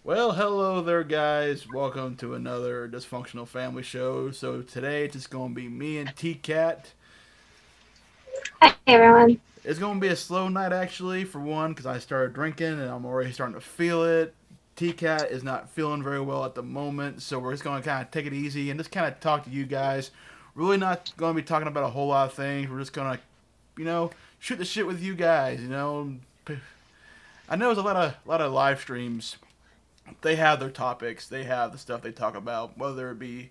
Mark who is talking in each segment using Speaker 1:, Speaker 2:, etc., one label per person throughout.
Speaker 1: Well, hello there, guys. Welcome to another Dysfunctional Family show. So today it's just going to be me and TKAT.
Speaker 2: Hi everyone.
Speaker 1: It's going to be a slow night, actually, for one, because I started drinking and I'm already starting to feel it. TKAT is not feeling very well at the moment, so we're just going to kind of take it easy and just kind of talk to you guys. Really not going to be talking about a whole lot of things. We're just going to, shoot the shit with you guys. I know there's a lot of live streams. They have their topics. They have the stuff they talk about, whether it be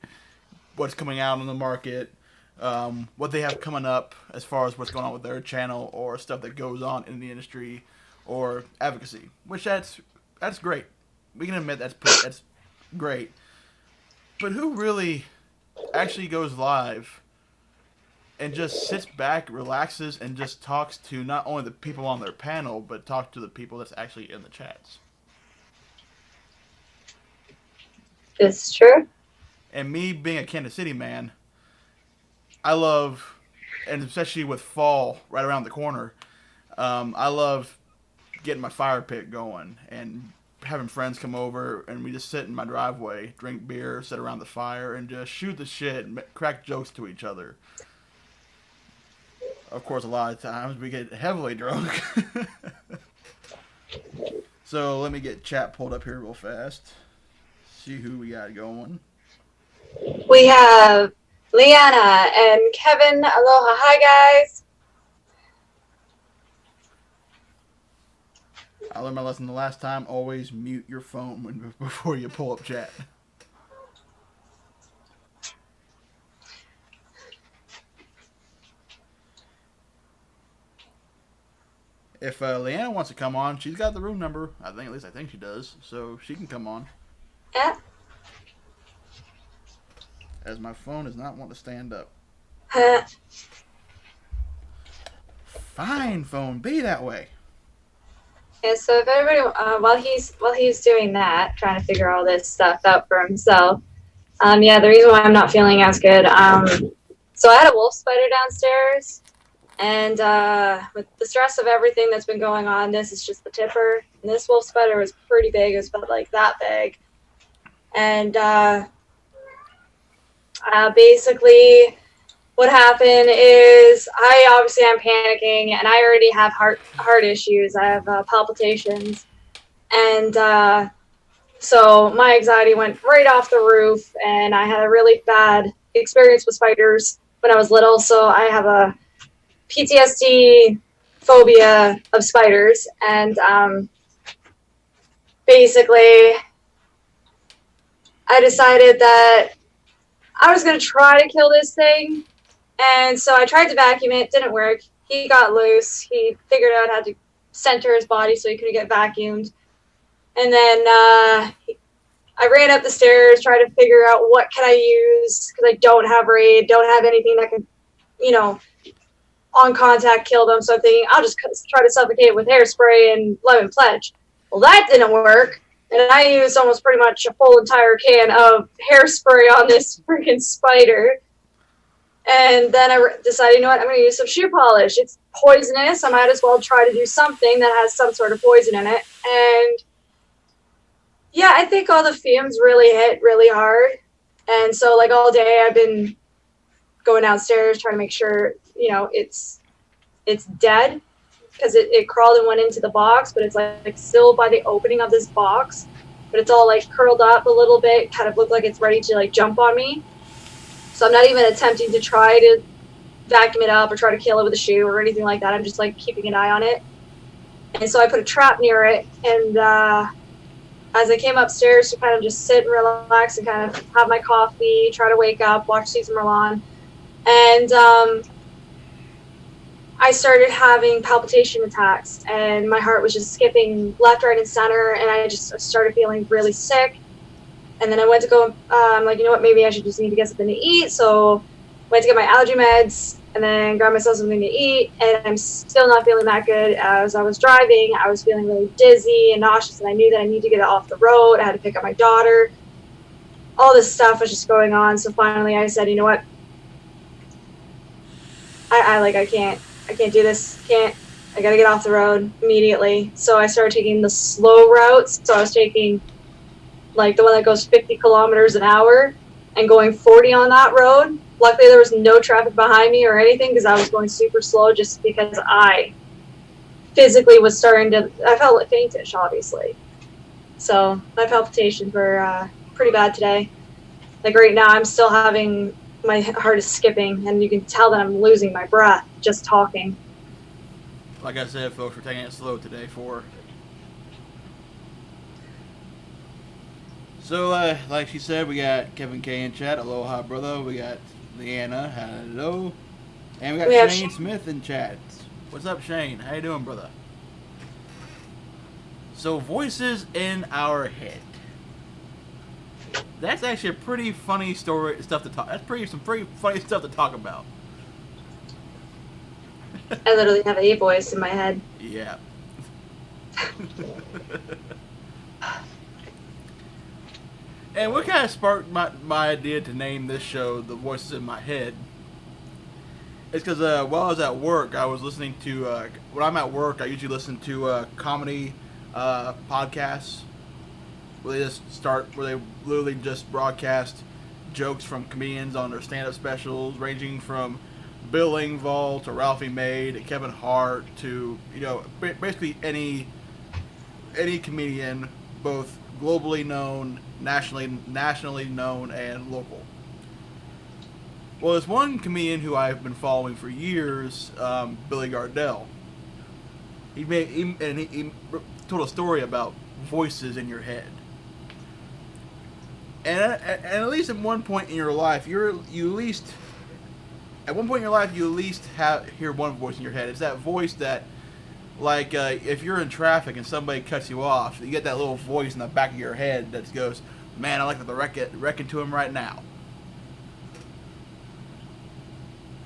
Speaker 1: what's coming out on the market, what they have coming up as far as what's going on with their channel, or stuff that goes on in the industry, or advocacy. Which that's great. We can admit that's great. But who really actually goes live and just sits back, relaxes, and just talks to not only the people on their panel, but talk to the people that's actually in the chats?
Speaker 2: This is true.
Speaker 1: And me being a Kansas City man, I love, and especially with fall right around the corner, I love getting my fire pit going and having friends come over and we just sit in my driveway, drink beer, sit around the fire, and just shoot the shit and crack jokes to each other. Of course, a lot of times we get heavily drunk. So let me get chat pulled up here real fast. See who we got going.
Speaker 2: We have Leanna and Kevin. Aloha. Hi guys.
Speaker 1: I learned my lesson the last time. Always mute your phone before you pull up chat. If Leanna wants to come on, she's got the room number. I think, at least I think she does. So she can come on.
Speaker 2: Yeah.
Speaker 1: As my phone does not want to stand up. Fine, phone, be that way.
Speaker 2: Yeah, so if everybody, while he's doing that, trying to figure all this stuff out for himself, yeah, the reason why I'm not feeling as good, so I had a wolf spider downstairs, and with the stress of everything that's been going on, this is just the tipper. And this wolf spider was pretty big; it was about like that big, and basically what happened is I obviously am panicking and I already have heart issues. I have palpitations, and so my anxiety went right off the roof, and I had a really bad experience with spiders when I was little. So I have a PTSD phobia of spiders, and basically I decided that I was going to try to kill this thing. And so I tried to vacuum it, didn't work. He got loose. He figured out how to center his body so he couldn't get vacuumed. And then I ran up the stairs, tried to figure out what can I use, because I don't have raid, don't have anything that can, on contact kill them. So I'm thinking I'll just try to suffocate with hairspray and lemon pledge. Well, that didn't work. And I used almost pretty much a full entire can of hairspray on this freaking spider. And then I decided, you know what, I'm going to use some shoe polish. It's poisonous. I might as well try to do something that has some sort of poison in it. And yeah, I think all the fumes really hit really hard. And so, like, all day I've been going downstairs trying to make sure, it's dead, because it crawled and went into the box, but it's like still by the opening of this box. But it's all like curled up a little bit, kind of looked like it's ready to like jump on me. So I'm not even attempting to try to vacuum it up or try to kill it with a shoe or anything like that. I'm just like keeping an eye on it. And so I put a trap near it. And as I came upstairs to kind of just sit and relax and kind of have my coffee, try to wake up, watch Cesar Milan. And I started having palpitation attacks, and my heart was just skipping left, right, and center. And I just started feeling really sick. And then I went to go, I'm like, you know what, maybe I should just need to get something to eat. So went to get my allergy meds and then grabbed myself something to eat. And I'm still not feeling that good. As I was driving, I was feeling really dizzy and nauseous. And I knew that I needed to get off the road. I had to pick up my daughter. All this stuff was just going on. So finally I said, you know what, I can't do this. I got to get off the road immediately. So I started taking the slow routes. So I was taking like the one that goes 50 kilometers an hour, and going 40 on that road. Luckily, there was no traffic behind me or anything because I was going super slow just because I physically was starting to, I felt faintish, obviously. So my palpitations were pretty bad today. Like right now, I'm still having, my heart is skipping, and you can tell that I'm losing my breath just talking.
Speaker 1: Like I said, folks, we're taking it slow today So, like she said, we got Kevin K in chat. Aloha, brother. We got Leanna. Hello. And we got Shane Smith in chat. What's up, Shane? How you doing, brother? So, voices in our head. That's actually a pretty funny stuff to talk. That's some pretty funny stuff to talk about.
Speaker 2: I literally have a voice in my head.
Speaker 1: Yeah. And what kind of sparked my idea to name this show "The Voices in My Head"? It's because while I was at work, I was listening to. When I'm at work, I usually listen to comedy podcasts where they literally just broadcast jokes from comedians on their stand-up specials, ranging from Bill Engvall to Ralphie May to Kevin Hart to basically any comedian, both globally known, nationally known, and local. Well, there's one comedian who I've been following for years, Billy Gardell. He told a story about voices in your head. And at least at one point in your life, you at least hear one voice in your head. It's that voice that, like, if you're in traffic and somebody cuts you off, you get that little voice in the back of your head that goes, "Man, I like to wreck into him right now."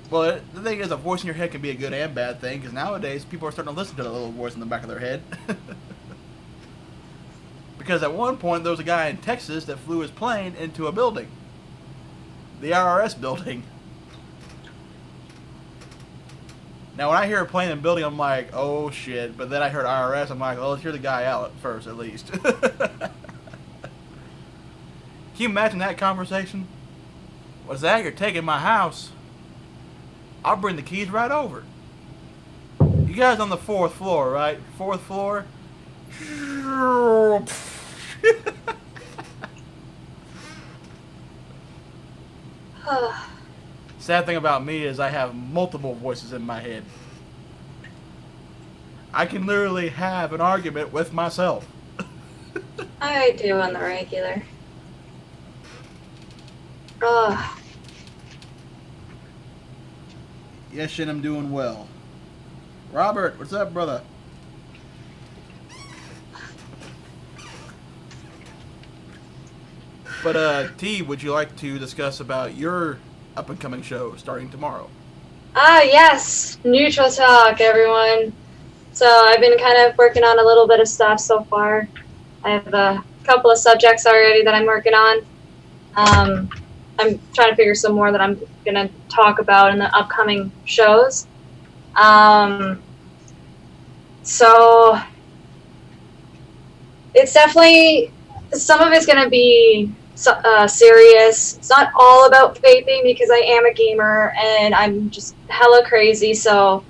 Speaker 1: Well, the thing is, a voice in your head can be a good and bad thing, because nowadays people are starting to listen to the little voice in the back of their head. Because at one point, there was a guy in Texas that flew his plane into a building. The IRS building. Now, when I hear a plane and building, I'm like, oh shit. But then I heard IRS, I'm like, well, let's hear the guy out first, at least. Can you imagine that conversation? What's that? You're taking my house? I'll bring the keys right over. You guys on the 4th floor, right? 4th floor? Sad thing about me is I have multiple voices in my head. I can literally have an argument with myself.
Speaker 2: I do on the regular.
Speaker 1: Yes, Shin, I'm doing well. Robert, what's up, brother? But, T, would you like to discuss about your up-and-coming show starting tomorrow?
Speaker 2: Yes. Neutral Talk, everyone. So I've been kind of working on a little bit of stuff so far. I have a couple of subjects already that I'm working on. I'm trying to figure some more that I'm going to talk about in the upcoming shows. So it's definitely, some of it's going to be serious. It's not all about vaping because I am a gamer and I'm just hella crazy. So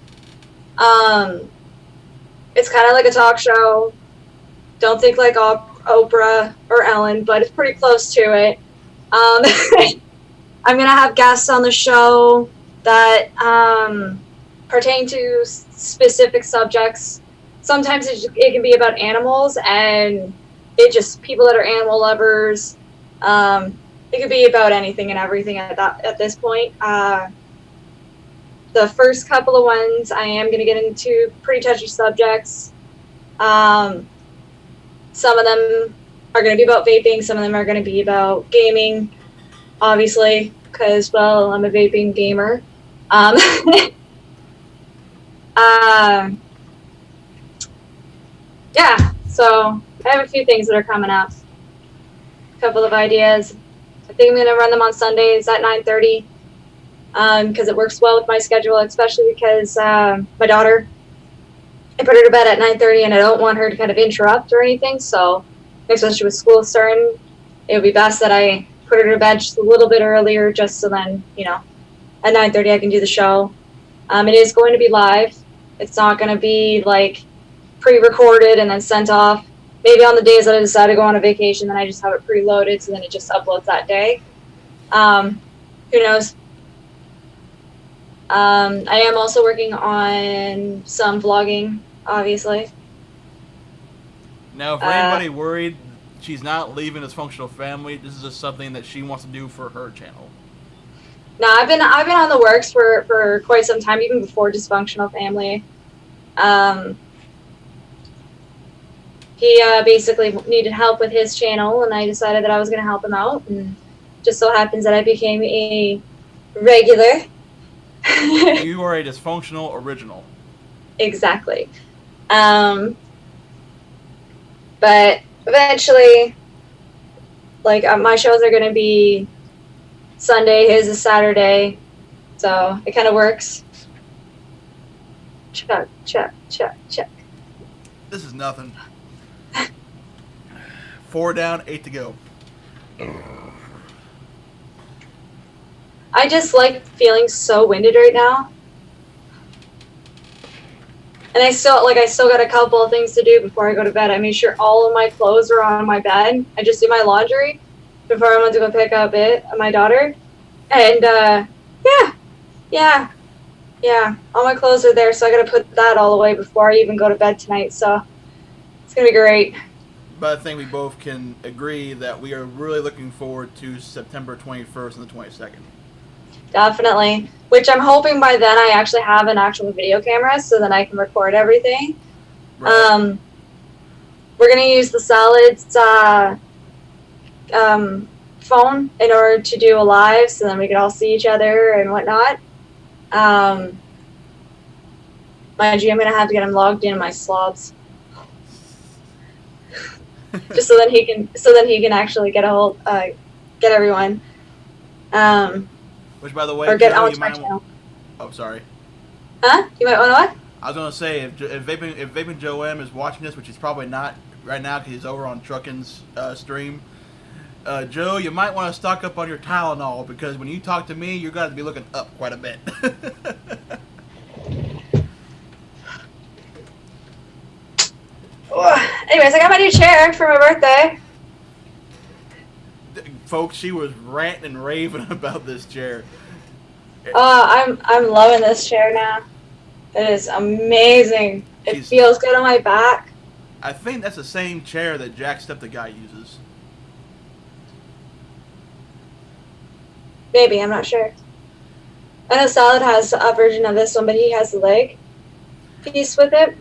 Speaker 2: it's kind of like a talk show. Don't think like Oprah or Ellen, but it's pretty close to it. I'm going to have guests on the show that pertain to specific subjects. Sometimes it can be about animals, and it just people that are animal lovers. It could be about anything and everything at this point. The first couple of ones, I am going to get into pretty touchy subjects. Some of them are going to be about vaping. Some of them are going to be about gaming, obviously, because, well, I'm a vaping gamer. Yeah, so I have a few things that are coming up. A couple of ideas. I think I'm going to run them on Sundays at 9:30 because it works well with my schedule, especially because my daughter, I put her to bed at 9:30 and I don't want her to kind of interrupt or anything. So, especially with school starting, it would be best that I put her to bed just a little bit earlier, just so then, at 9:30 I can do the show. It is going to be live. It's not going to be like pre-recorded and then sent off. Maybe on the days that I decide to go on a vacation, then I just have it preloaded, so then it just uploads that day. Who knows? I am also working on some vlogging, obviously.
Speaker 1: Now, for anybody worried, she's not leaving Dysfunctional Family. This is just something that she wants to do for her channel.
Speaker 2: No, I've been on the works for quite some time, even before Dysfunctional Family. He basically needed help with his channel, and I decided that I was going to help him out. And just so happens that I became a regular.
Speaker 1: You are a Dysfunctional original.
Speaker 2: Exactly. But eventually, like, my shows are going to be Sunday, his is Saturday, so it kind of works. Check.
Speaker 1: This is nothing. 4 down, 8 to go.
Speaker 2: I just like feeling so winded right now. And I still got a couple of things to do before I go to bed. I made sure all of my clothes are on my bed. I just did my laundry before I went to go pick up my daughter. And yeah. All my clothes are there, so I gotta put that all away before I even go to bed tonight. So it's gonna be great.
Speaker 1: But I think we both can agree that we are really looking forward to September 21st and the 22nd.
Speaker 2: Definitely. Which I'm hoping by then I actually have an actual video camera, so then I can record everything.
Speaker 1: Right.
Speaker 2: We're gonna use the Salad's phone in order to do a live, so then we can all see each other and whatnot. Mind you, I'm gonna have to get him logged in my slobs, just so then he can actually get get everyone.
Speaker 1: Which, by the way,
Speaker 2: or get
Speaker 1: Joe,
Speaker 2: onto my channel.
Speaker 1: Oh, sorry.
Speaker 2: Huh? You might want to what?
Speaker 1: I was gonna say if Vaping Joe M is watching this, which he's probably not right now because he's over on Truckin's stream. Joe, you might want to stock up on your Tylenol because when you talk to me, you're going to be looking up quite a bit.
Speaker 2: Anyways, I got my new chair for my birthday.
Speaker 1: Folks, she was ranting and raving about this chair.
Speaker 2: I'm loving this chair now. It is amazing. It feels good on my back.
Speaker 1: I think that's the same chair that Jacksepticeye uses.
Speaker 2: Maybe, I'm not sure. I know Salad has a version of this one, but he has the leg piece with it.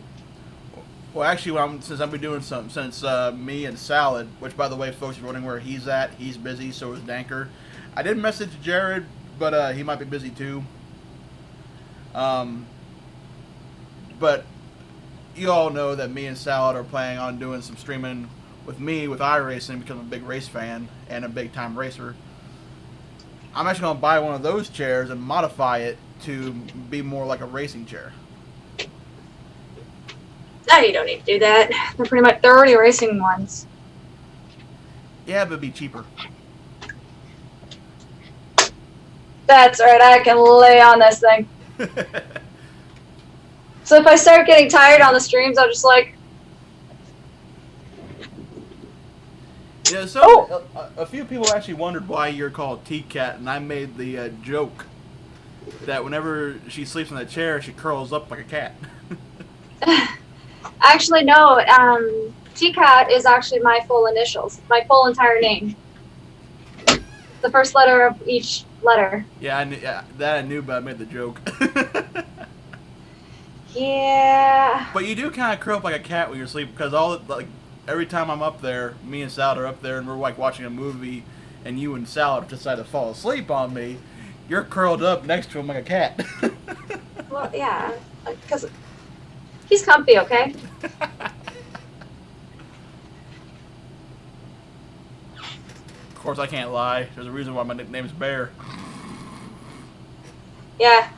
Speaker 1: Well, actually, since I've been doing something since me and Salad, which, by the way, folks, if you're wondering where he's at, he's busy, so is Danker. I did message Jared, but he might be busy too. But you all know that me and Salad are planning on doing some streaming with me with iRacing because I'm a big race fan and a big time racer. I'm actually going to buy one of those chairs and modify it to be more like a racing chair.
Speaker 2: No, you don't need to do that. They're already racing ones.
Speaker 1: Yeah, but it'd be cheaper.
Speaker 2: That's right, I can lay on this thing. So if I start getting tired on the streams, I'll just like...
Speaker 1: Yeah, so a few people actually wondered why you're called TKAT, and I made the joke that whenever she sleeps in that chair, she curls up like a cat.
Speaker 2: Actually, no. TKAT is actually my full initials, my full entire name. The first letter of each letter.
Speaker 1: Yeah, that I knew, but I made the joke.
Speaker 2: Yeah.
Speaker 1: But you do kind of curl up like a cat when you're asleep, because every time I'm up there, me and Salad are up there, and we're like watching a movie, and you and Salad decide to fall asleep on me, you're curled up next to him like a cat.
Speaker 2: Well, yeah, because he's comfy, okay?
Speaker 1: Of course, I can't lie. There's a reason why my nickname is Bear.
Speaker 2: Yeah,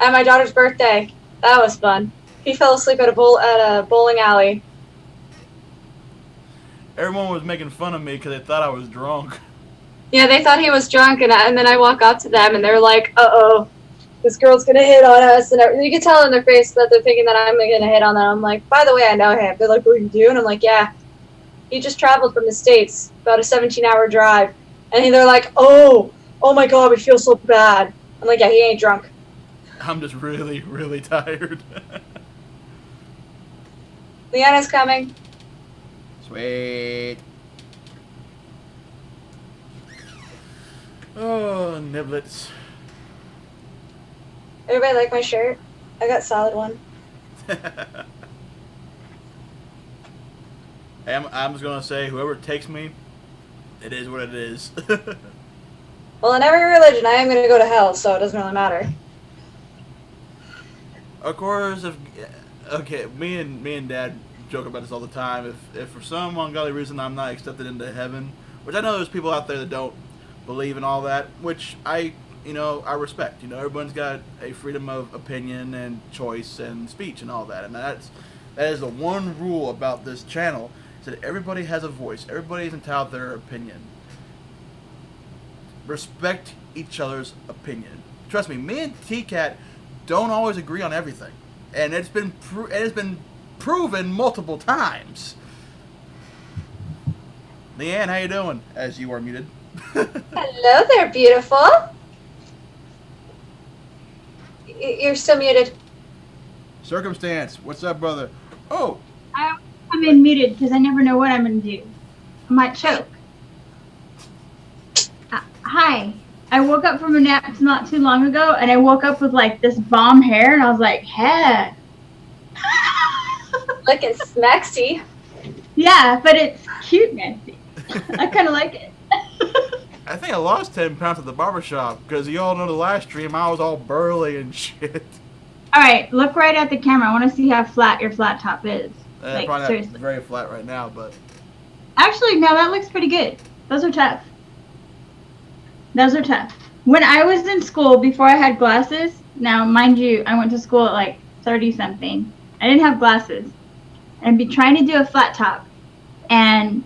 Speaker 2: at my daughter's birthday. That was fun. He fell asleep at a bowling alley.
Speaker 1: everyone was making fun of me because they thought I was drunk.
Speaker 2: Yeah, they thought he was drunk, and then I walk up to them, and they're like, "Uh-oh, this girl's gonna hit on us." And you can tell in their face that they're thinking that I'm gonna hit on them. I'm like, "By the way, I know him." They're like, "What do you do?" And I'm like, "Yeah, he just traveled from the States, about a 17-hour drive." And they're like, "Oh my God, we feel so bad." I'm like, "Yeah, he ain't drunk."
Speaker 1: I'm just really, really tired.
Speaker 2: Leanna's coming.
Speaker 1: Sweet. Oh, niblets.
Speaker 2: Everybody like my shirt? I got solid one.
Speaker 1: I'm just gonna say, whoever takes me, it is what it is.
Speaker 2: Well, in every religion, I am gonna go to hell, so it doesn't really matter.
Speaker 1: Of course, okay, me and Dad joke about this all the time. If for some ungodly reason I'm not accepted into heaven, which I know there's people out there that don't believe in all that, which I respect. Everyone's got a freedom of opinion and choice and speech and all that, and that is the one rule about this channel, is that everybody has a voice. Everybody is entitled to their opinion. Respect each other's opinion. Trust me and TKAT don't always agree on everything, and it's been proven multiple times. Leanne, how you doing? As you are muted.
Speaker 2: Hello there, beautiful. You're still muted.
Speaker 1: Circumstance, what's up, brother? Oh,
Speaker 3: I'm in muted because I never know what I'm going to do. I might choke. Hi. I woke up from a nap not too long ago, and I woke up with like this bomb hair, and I was like, "Hey."
Speaker 2: Looking smexy.
Speaker 3: Yeah, but it's cute, Nancy. I kind of like it.
Speaker 1: I think I lost 10 pounds at the barbershop because you all know the last stream I was all burly and shit.
Speaker 3: All right, look right at the camera. I want to see how flat your flat top is. Like,
Speaker 1: probably
Speaker 3: seriously.
Speaker 1: not very flat right now, but
Speaker 3: Actually, no, that looks pretty good. Those are tough. Those are tough. When I was in school, before I had glasses, now, mind you, I went to school at like 30-something. I didn't have glasses. I'd be trying to do a flat top. And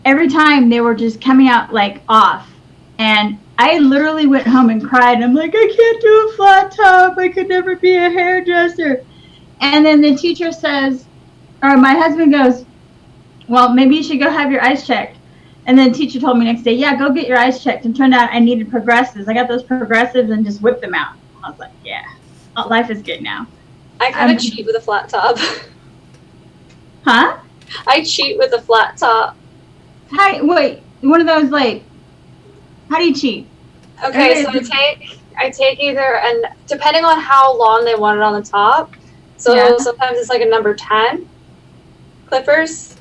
Speaker 3: every time they were just coming out like off. And I literally went home and cried. I'm like, I can't do a flat top. I could never be a hairdresser. And then the teacher says, or my husband goes, well, maybe you should go have your eyes checked. And then the teacher told me next day, yeah, go get your eyes checked. And turned out I needed progressives. I got those progressives and just whipped them out. I was like, yeah, life is good now.
Speaker 2: I kind of cheat with a flat top.
Speaker 3: Huh?
Speaker 2: I cheat with a flat top.
Speaker 3: Wait, one of those like, how do you cheat?
Speaker 2: Okay, so I take either, and depending on how long they want it on the top, so
Speaker 3: Yeah.
Speaker 2: sometimes it's like a number 10 clippers,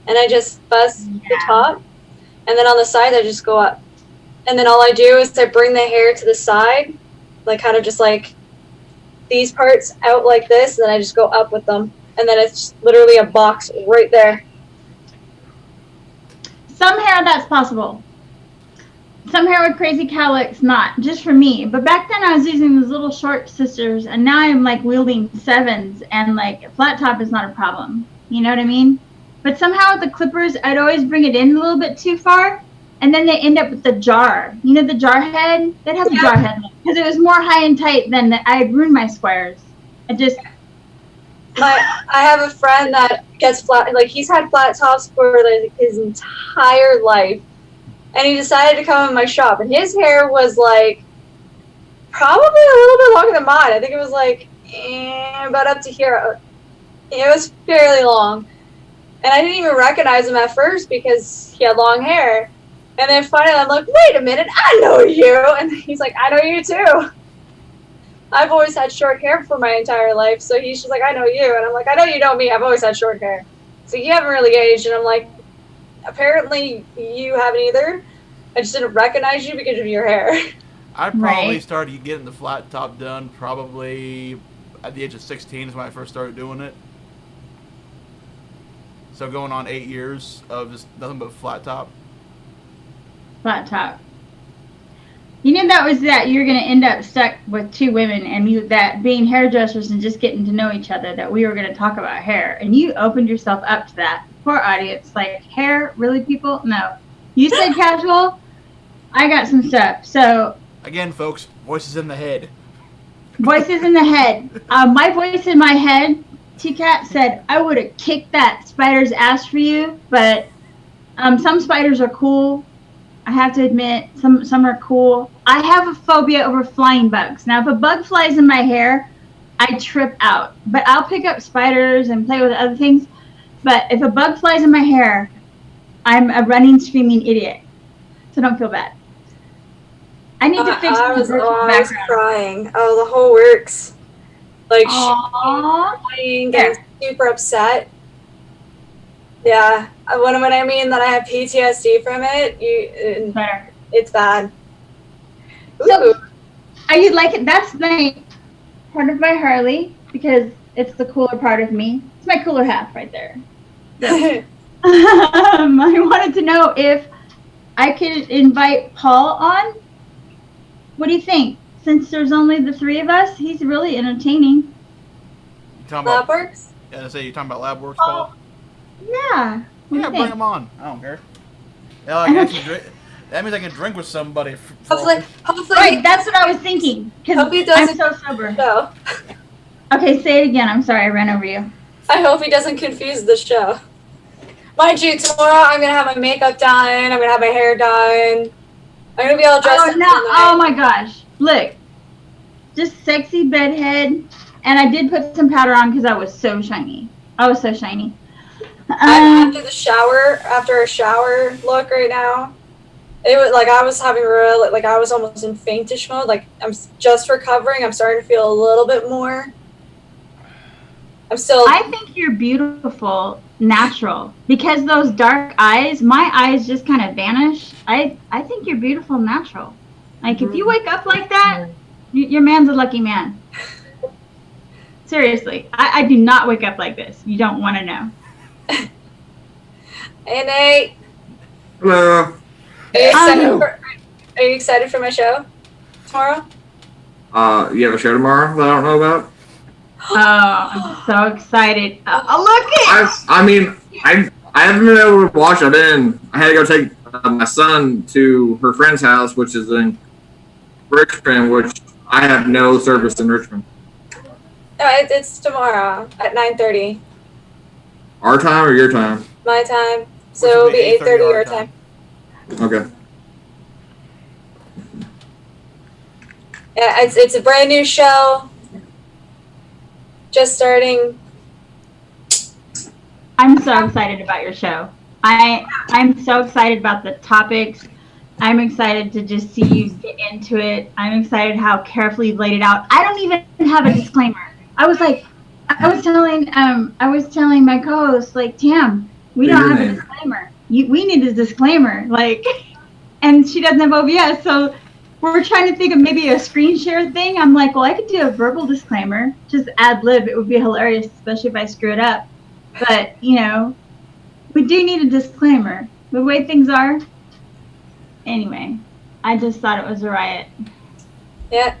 Speaker 2: and I just buzz the top, and then on the side I just go up, and then all I do is I bring the hair to the side, like kind of just like these parts out like this, and then I just go up with them, and then it's just literally a box right there.
Speaker 3: Some hair that's possible. Some hair with crazy cowlicks, not. Just for me. But back then I was using those little short scissors, and now I'm like wielding 7s, and like a flat top is not a problem. You know what I mean? But somehow with the clippers, I'd always bring it in a little bit too far, and then they end up with the jar. You know the jar head? They'd have the jar head because it was more high and tight than I'd ruined my squares.
Speaker 2: I have a friend that gets flat, like he's had flat tops for like his entire life, and he decided to come in my shop, and his hair was like probably a little bit longer than mine. I think it was like about up to here. It was fairly long, and I didn't even recognize him at first because he had long hair. And then finally I'm like, wait a minute, I know you. And he's like, I know you too. I've always had short hair for my entire life, so he's just like, I know you. And I'm like, I know you know me, I've always had short hair. So you haven't really aged. And I'm like, apparently you haven't either. I just didn't recognize you because of your hair.
Speaker 1: I probably started getting the flat top done probably at the age of 16 is when I first started doing it. So going on 8 years of just nothing but flat top.
Speaker 3: Flat top. You knew that you're gonna end up stuck with two women, and that being hairdressers and just getting to know each other, that we were gonna talk about hair, and you opened yourself up to that. Poor audience, like hair, really, people? No. You said casual. I got some stuff. So
Speaker 1: Again, folks, voices in the head.
Speaker 3: voices in the head. My voice in my head, TKAT said, I would have kicked that spider's ass for you, but some spiders are cool. I have to admit, some are cool. I have a phobia over flying bugs. Now, if a bug flies in my hair, I trip out. But I'll pick up spiders and play with other things. But if a bug flies in my hair, I'm a running, screaming idiot. So don't feel bad. I need to fix
Speaker 2: I
Speaker 3: the
Speaker 2: was
Speaker 3: background.
Speaker 2: crying. Oh, the whole works. Like,
Speaker 3: Aww.
Speaker 2: crying, getting super upset. Yeah, when I mean that I have PTSD from it, it's bad.
Speaker 3: So,
Speaker 2: Ooh.
Speaker 3: are you like it? That's my part of my Harley, because it's the cooler part of me. It's my cooler half right there. So, I wanted to know if I could invite Paul on. What do you think? Since there's only the three of us, he's really entertaining.
Speaker 1: You talking
Speaker 2: Lab
Speaker 1: about?
Speaker 2: works?
Speaker 1: Yeah, I say you talking about lab works, Paul.
Speaker 3: Yeah. What do
Speaker 1: Yeah,
Speaker 3: you
Speaker 1: bring
Speaker 3: think?
Speaker 1: him on. I don't care. Yeah, I can actually drink. That means I can drink with somebody.
Speaker 2: Hopefully,
Speaker 3: Right, that's what I was thinking. Because
Speaker 2: Hope he
Speaker 3: I'm
Speaker 2: doesn't
Speaker 3: so sober.
Speaker 2: show.
Speaker 3: Okay, say it again. I'm sorry, I ran over you.
Speaker 2: I hope he doesn't confuse the show. Mind you, tomorrow I'm gonna have my makeup done. I'm gonna have my hair done. I'm gonna be all dressed up.
Speaker 3: Oh my gosh! Look, just sexy bedhead, and I did put some powder on because I was so shiny.
Speaker 2: I'm after a shower look right now. It was like I was having I was almost in faintish mode. Like I'm just recovering. I'm starting to feel a little bit more.
Speaker 3: I think you're beautiful, natural, because those dark eyes. My eyes just kind of vanish. I think you're beautiful, natural. Like if you wake up like that, your man's a lucky man. Seriously, I do not wake up like this. You don't want to know.
Speaker 2: Hey Nate.
Speaker 4: Hello.
Speaker 2: Are you excited for my show tomorrow?
Speaker 4: You have a show tomorrow that I don't know about?
Speaker 3: Oh, I'm so excited. Oh, look it!
Speaker 4: I haven't been able to watch. I had to go take my son to her friend's house, which is in Richmond, which I have no service in Richmond.
Speaker 2: No, it's tomorrow at 9:30.
Speaker 4: Our time or your time?
Speaker 2: My time. So it'll be 8:30 your time.
Speaker 4: Okay.
Speaker 2: Yeah, it's a brand new show. Just starting.
Speaker 3: I'm so excited about your show. I'm so excited about the topics. I'm excited to just see you get into it. I'm excited how carefully you've laid it out. I don't even have a disclaimer. I was telling my co-host, like, Tam, we don't have a disclaimer. We need a disclaimer, like, and she doesn't have OBS, so we're trying to think of maybe a screen share thing. I'm like, well, I could do a verbal disclaimer, just ad lib. It would be hilarious, especially if I screw it up. But, we do need a disclaimer. The way things are. Anyway, I just thought it was a riot.
Speaker 2: Yeah.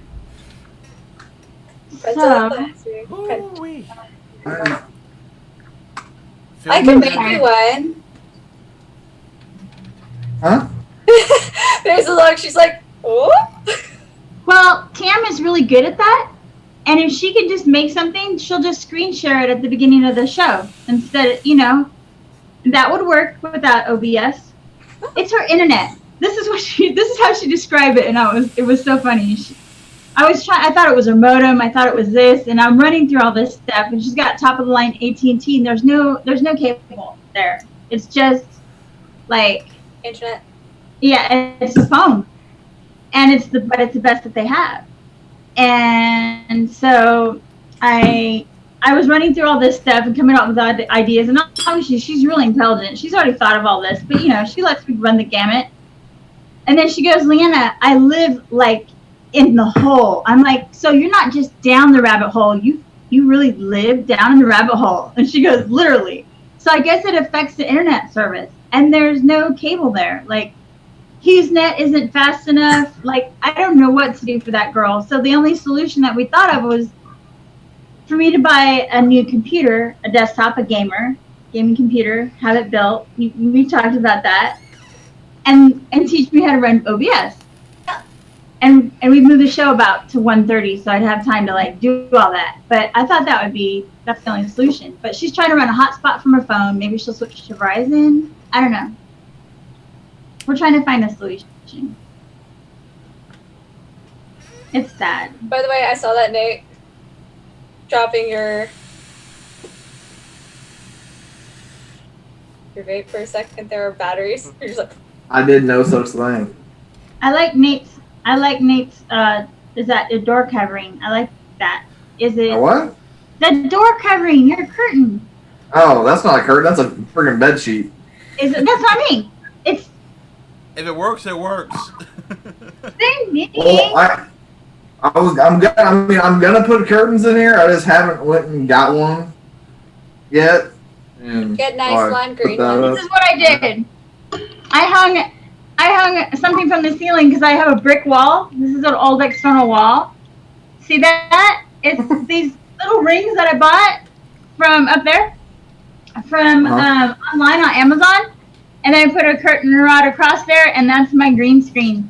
Speaker 3: So,
Speaker 2: I can make you one.
Speaker 4: Huh?
Speaker 2: There's a look. She's like, oh.
Speaker 3: well, Tam is really good at that. And if she can just make something, she'll just screen share it at the beginning of the show. Instead, that would work without OBS. It's her internet. This is how she described it, and it was so funny. I thought it was her modem. I thought it was this, and I'm running through all this stuff, and she's got top of the line AT&T, and there's no cable there. It's just like
Speaker 2: internet.
Speaker 3: Yeah, it's a phone, and it's the best that they have. And so I was running through all this stuff and coming up with ideas, and obviously she's really intelligent. She's already thought of all this, but she lets me run the gamut. And then she goes, Leanna, I live like in the hole. I'm like, so you're not just down the rabbit hole, you really live down in the rabbit hole. And she goes, literally. So I guess it affects the internet service, and there's no cable there. Like, HughesNet isn't fast enough. Like, I don't know what to do for that girl. So the only solution that we thought of was for me to buy a new computer, a desktop, a gaming computer, have it built. We talked about that, and teach me how to run OBS. And we moved the show about to 1:30, so I'd have time to like do all that. But I thought that's the only solution. But she's trying to run a hotspot from her phone. Maybe she'll switch to Verizon. I don't know. We're trying to find a solution. It's sad.
Speaker 2: By the way, I saw that, Nate. Dropping your vape for a second. There are batteries. You're just like,
Speaker 4: I did no such thing.
Speaker 3: I like Nate's. Is that a door covering? I like that. Is it
Speaker 4: A what?
Speaker 3: the door covering? Your curtain.
Speaker 4: Oh, that's not a curtain. That's a freaking bed sheet.
Speaker 3: Is it? That's what I mean. It's
Speaker 1: If it works, it works.
Speaker 3: thing.
Speaker 4: Well, I'm gonna put curtains in here. I just haven't went and got one yet. And
Speaker 2: get nice lime green ones.
Speaker 3: This is what I did. I hung something from the ceiling because I have a brick wall. This is an old external wall. See that? It's these little rings that I bought from up there, from online on Amazon, and I put a curtain rod across there, and that's my green screen.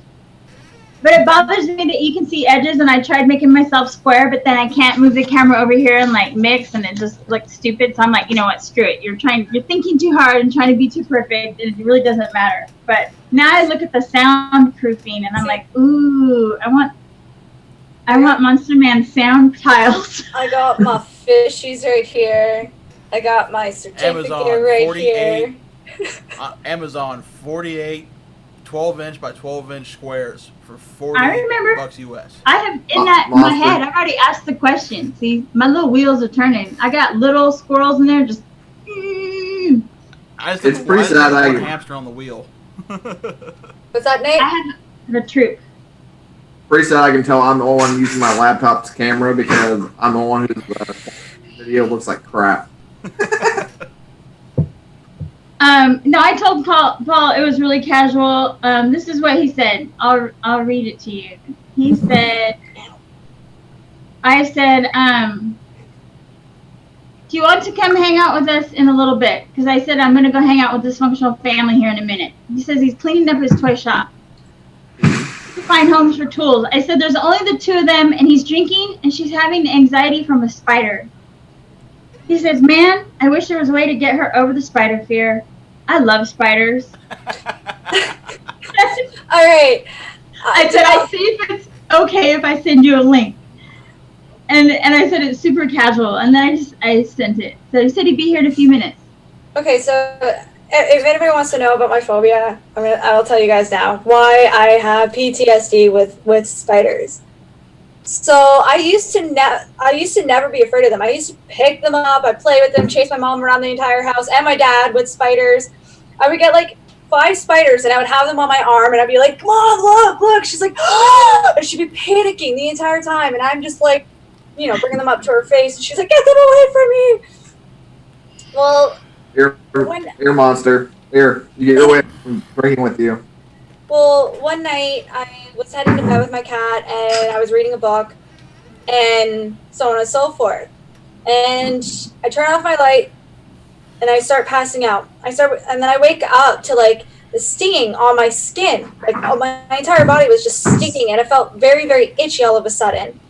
Speaker 3: But it bothers me that you can see edges, and I tried making myself square, but then I can't move the camera over here and like mix, and it just looks stupid. So I'm like, you know what, screw it. You're thinking too hard and trying to be too perfect, and it really doesn't matter. But now I look at the soundproofing, and I'm like, ooh, I want Monster Man sound tiles.
Speaker 2: I got my fishies right here. I got my certificate
Speaker 1: Amazon
Speaker 2: right
Speaker 1: 48.
Speaker 2: here.
Speaker 1: Amazon 48 12-inch by 12-inch squares for $40 US.
Speaker 3: I have in my head. I've already asked the question. See, my little wheels are turning. I got little squirrels in there just.
Speaker 1: It's pretty sad. I hamster on the wheel.
Speaker 2: What's that, Nate?
Speaker 3: I have a troop.
Speaker 4: Pretty sad. I can tell I'm the only one using my laptop's camera because I'm the one whose video looks like crap.
Speaker 3: No, I told Paul it was really casual. This is what he said. I'll read it to you. He said, I said, do you want to come hang out with us in a little bit? Because I said I'm going to go hang out with Dysfunctional Family here in a minute. He says he's cleaning up his toy shop to find homes for tools. I said there's only the two of them, and he's drinking, and she's having anxiety from a spider. He says, man, I wish there was a way to get her over the spider fear. I love spiders.
Speaker 2: All right.
Speaker 3: I said, I'll see if it's okay if I send you a link. And I said it's super casual, and then I sent it. So he said he'd be here in a few minutes.
Speaker 2: Okay, so if anybody wants to know about my phobia, I'll tell you guys now why I have PTSD with spiders. So I used to never be afraid of them. I used to pick them up, I'd play with them, chase my mom around the entire house and my dad with spiders. I would get like 5 spiders and I would have them on my arm and I'd be like, come on, look. She's like, oh! And she'd be panicking the entire time. And I'm just like, bringing them up to her face. And she's like, get them away from me. Well,
Speaker 4: Here, monster. Here, you get away from bringing with you.
Speaker 2: Well, one night I was heading to bed with my cat and I was reading a book and so on and so forth. And I turn off my light and I start passing out. And then I wake up to like the stinging on my skin. Like my entire body was just stinging and it felt very, very itchy all of a sudden.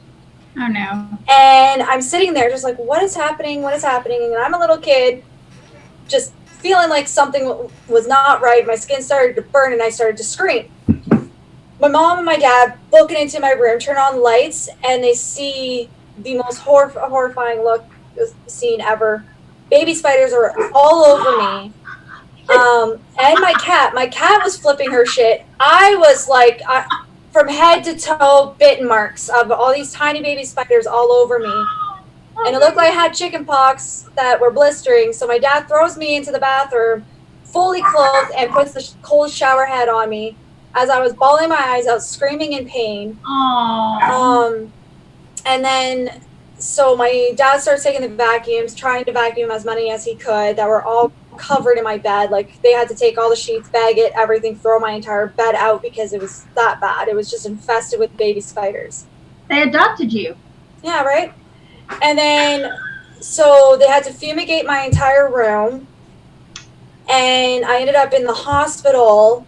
Speaker 3: Oh no.
Speaker 2: And I'm sitting there just like, what is happening? And I'm a little kid just feeling like something was not right. My skin started to burn and I started to scream. My mom and my dad book into my room, turn on the lights, and they see the most horrifying scene ever. Baby spiders are all over me. And my cat was flipping her shit. I was like, from head to toe, bitten marks of all these tiny baby spiders all over me. And it looked like I had chicken pox that were blistering. So my dad throws me into the bathroom, fully clothed, and puts the cold shower head on me as I was bawling my eyes out, screaming in pain.
Speaker 3: Aww.
Speaker 2: And then, so my dad starts taking the vacuums, trying to vacuum as many as he could that were all covered in my bed. Like, they had to take all the sheets, bag it, everything, throw my entire bed out because it was that bad. It was just infested with baby spiders.
Speaker 3: They adopted you.
Speaker 2: Yeah, right? And then, so they had to fumigate my entire room. And I ended up in the hospital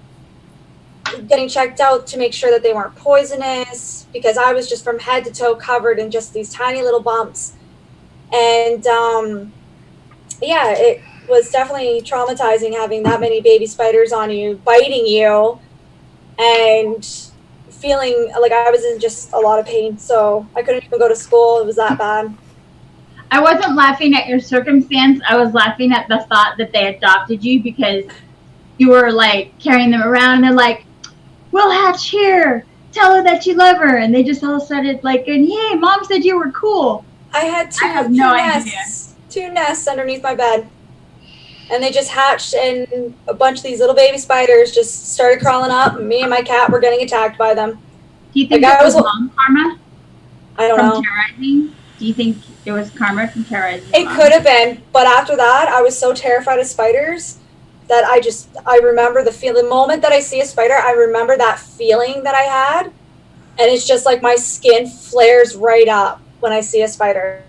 Speaker 2: getting checked out to make sure that they weren't poisonous, because I was just from head to toe covered in just these tiny little bumps. And yeah, it was definitely traumatizing having that many baby spiders on you, biting you, and feeling like I was in just a lot of pain. So I couldn't even go to school. It was that bad.
Speaker 3: I wasn't laughing at your circumstance. I was laughing at the thought that they adopted you because you were like carrying them around and they're like, "We'll hatch here. Tell her that you love her." And they just all started like, "And hey, mom said you were cool."
Speaker 2: I had
Speaker 3: I have no idea.
Speaker 2: two nests underneath my bed. And they just hatched, and a bunch of these little baby spiders just started crawling up, and me and my cat were getting attacked by them.
Speaker 3: Do you think
Speaker 2: Like,
Speaker 3: it was mom karma
Speaker 2: I don't
Speaker 3: from
Speaker 2: know.
Speaker 3: terrorizing? Do you think it was karma from terrorizing?
Speaker 2: It could have been, but after that, I was so terrified of spiders that I remember the moment that I see a spider, I remember that feeling that I had, and it's just like my skin flares right up when I see a spider.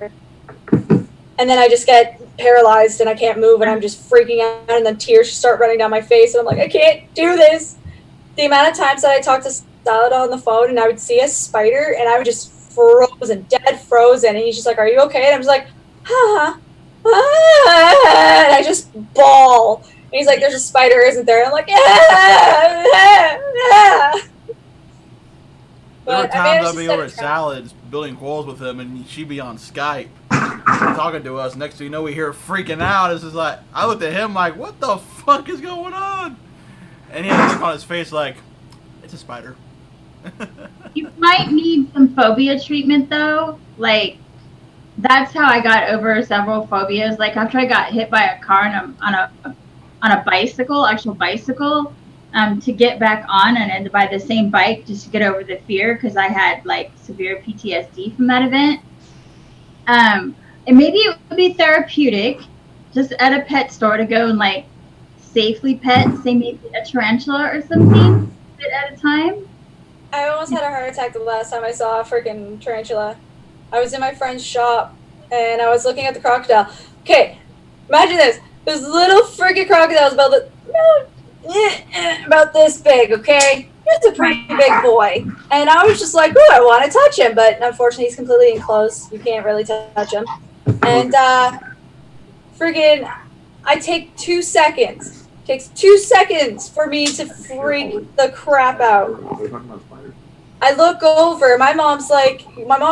Speaker 2: And then I just get paralyzed and I can't move and I'm just freaking out, and then tears start running down my face and I'm like, I can't do this. The amount of times that I talked to Salad on the phone and I would see a spider and I would just dead frozen, and he's just like, are you okay? And I'm just like, and I just bawl. And he's like, there's a spider, isn't there? And I'm like,
Speaker 1: There were
Speaker 2: But I
Speaker 1: times
Speaker 2: managed
Speaker 1: I'd
Speaker 2: to
Speaker 1: be
Speaker 2: set
Speaker 1: over
Speaker 2: a
Speaker 1: at
Speaker 2: trap.
Speaker 1: Salads building quarrels with him, and she'd be on Skype talking to us. Next thing you know, we hear her freaking out. It's just like, I looked at him like, what the fuck is going on? And he had a look on his face like, it's a spider.
Speaker 3: You might need some phobia treatment though. Like, that's how I got over several phobias. Like, after I got hit by a car on a bicycle, actual bicycle, to get back on and by the same bike just to get over the fear, because I had like severe PTSD from that event. And maybe it would be therapeutic just at a pet store to go and like safely pet, say maybe a tarantula or something at a time.
Speaker 2: I almost had a heart attack the last time I saw a freaking tarantula. I was in my friend's shop and I was looking at the crocodile. Okay, imagine this. This little freaking crocodile is about this big, okay? It's a pretty big boy. And I was just like, oh, I want to touch him. But unfortunately, he's completely enclosed. You can't really touch him. And freaking, I take 2 seconds. It takes 2 seconds for me to freak the crap out. I look over. My mom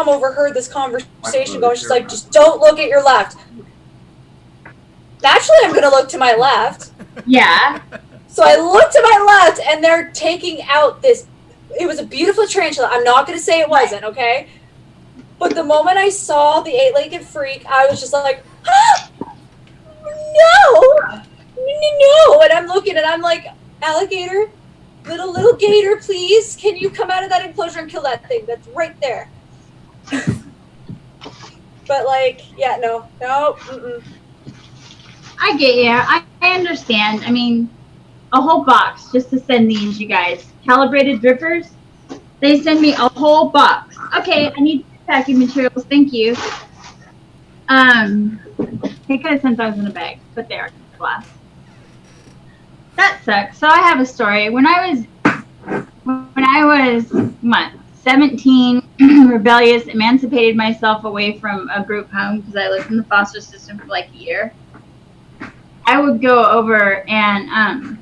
Speaker 2: overheard this conversation going. She's like, just don't look at your left. Naturally, I'm going to look to my left.
Speaker 3: Yeah.
Speaker 2: So I look to my left, and they're taking out this. It was a beautiful tarantula. I'm not going to say it wasn't, okay? But the moment I saw the 8-legged freak, I was just like, ah! No! And I'm looking, and I'm like, alligator, little gator, please, can you come out of that enclosure and kill that thing that's right there? But like, yeah, no.
Speaker 3: I get you. I understand. I mean, a whole box just to send these, you guys. Calibrated drippers. They send me a whole box. Okay, I need packing materials. Thank you. They could have sent those in a bag, but they are glass. That sucks. So I have a story. When I was 17, rebellious, emancipated myself away from a group home because I lived in the foster system for like a year. I would go over and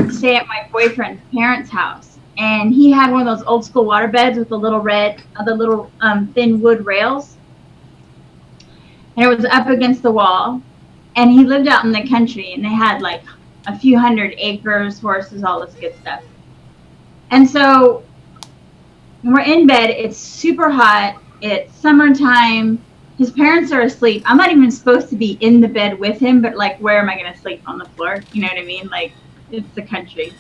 Speaker 3: stay at my boyfriend's parents' house, and he had one of those old school water beds with the little thin wood rails, and it was up against the wall. And he lived out in the country, and they had like a few hundred acres, horses, all this good stuff. And so when we're in bed, it's super hot. It's summertime. His parents are asleep. I'm not even supposed to be in the bed with him, but like, where am I going to sleep? On the floor? You know what I mean? Like, it's the country.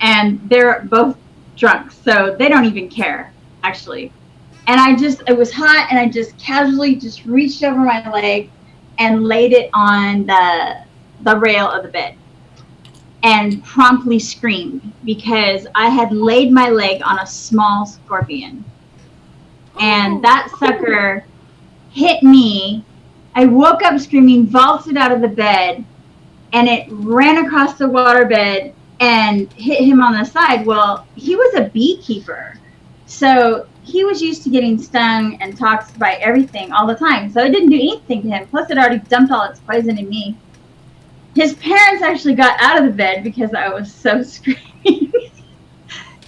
Speaker 3: And they're both drunk, so they don't even care, actually. And it was hot, and I just casually just reached over my leg and laid it on the rail of the bed and promptly screamed because I had laid my leg on a small scorpion. And that sucker hit me. I woke up screaming, vaulted out of the bed, and it ran across the waterbed and hit him on the side. Well, he was a beekeeper, so he was used to getting stung and toxed by everything all the time. So it didn't do anything to him. Plus, it already dumped all its poison in me. His parents actually got out of the bed because I was so screaming.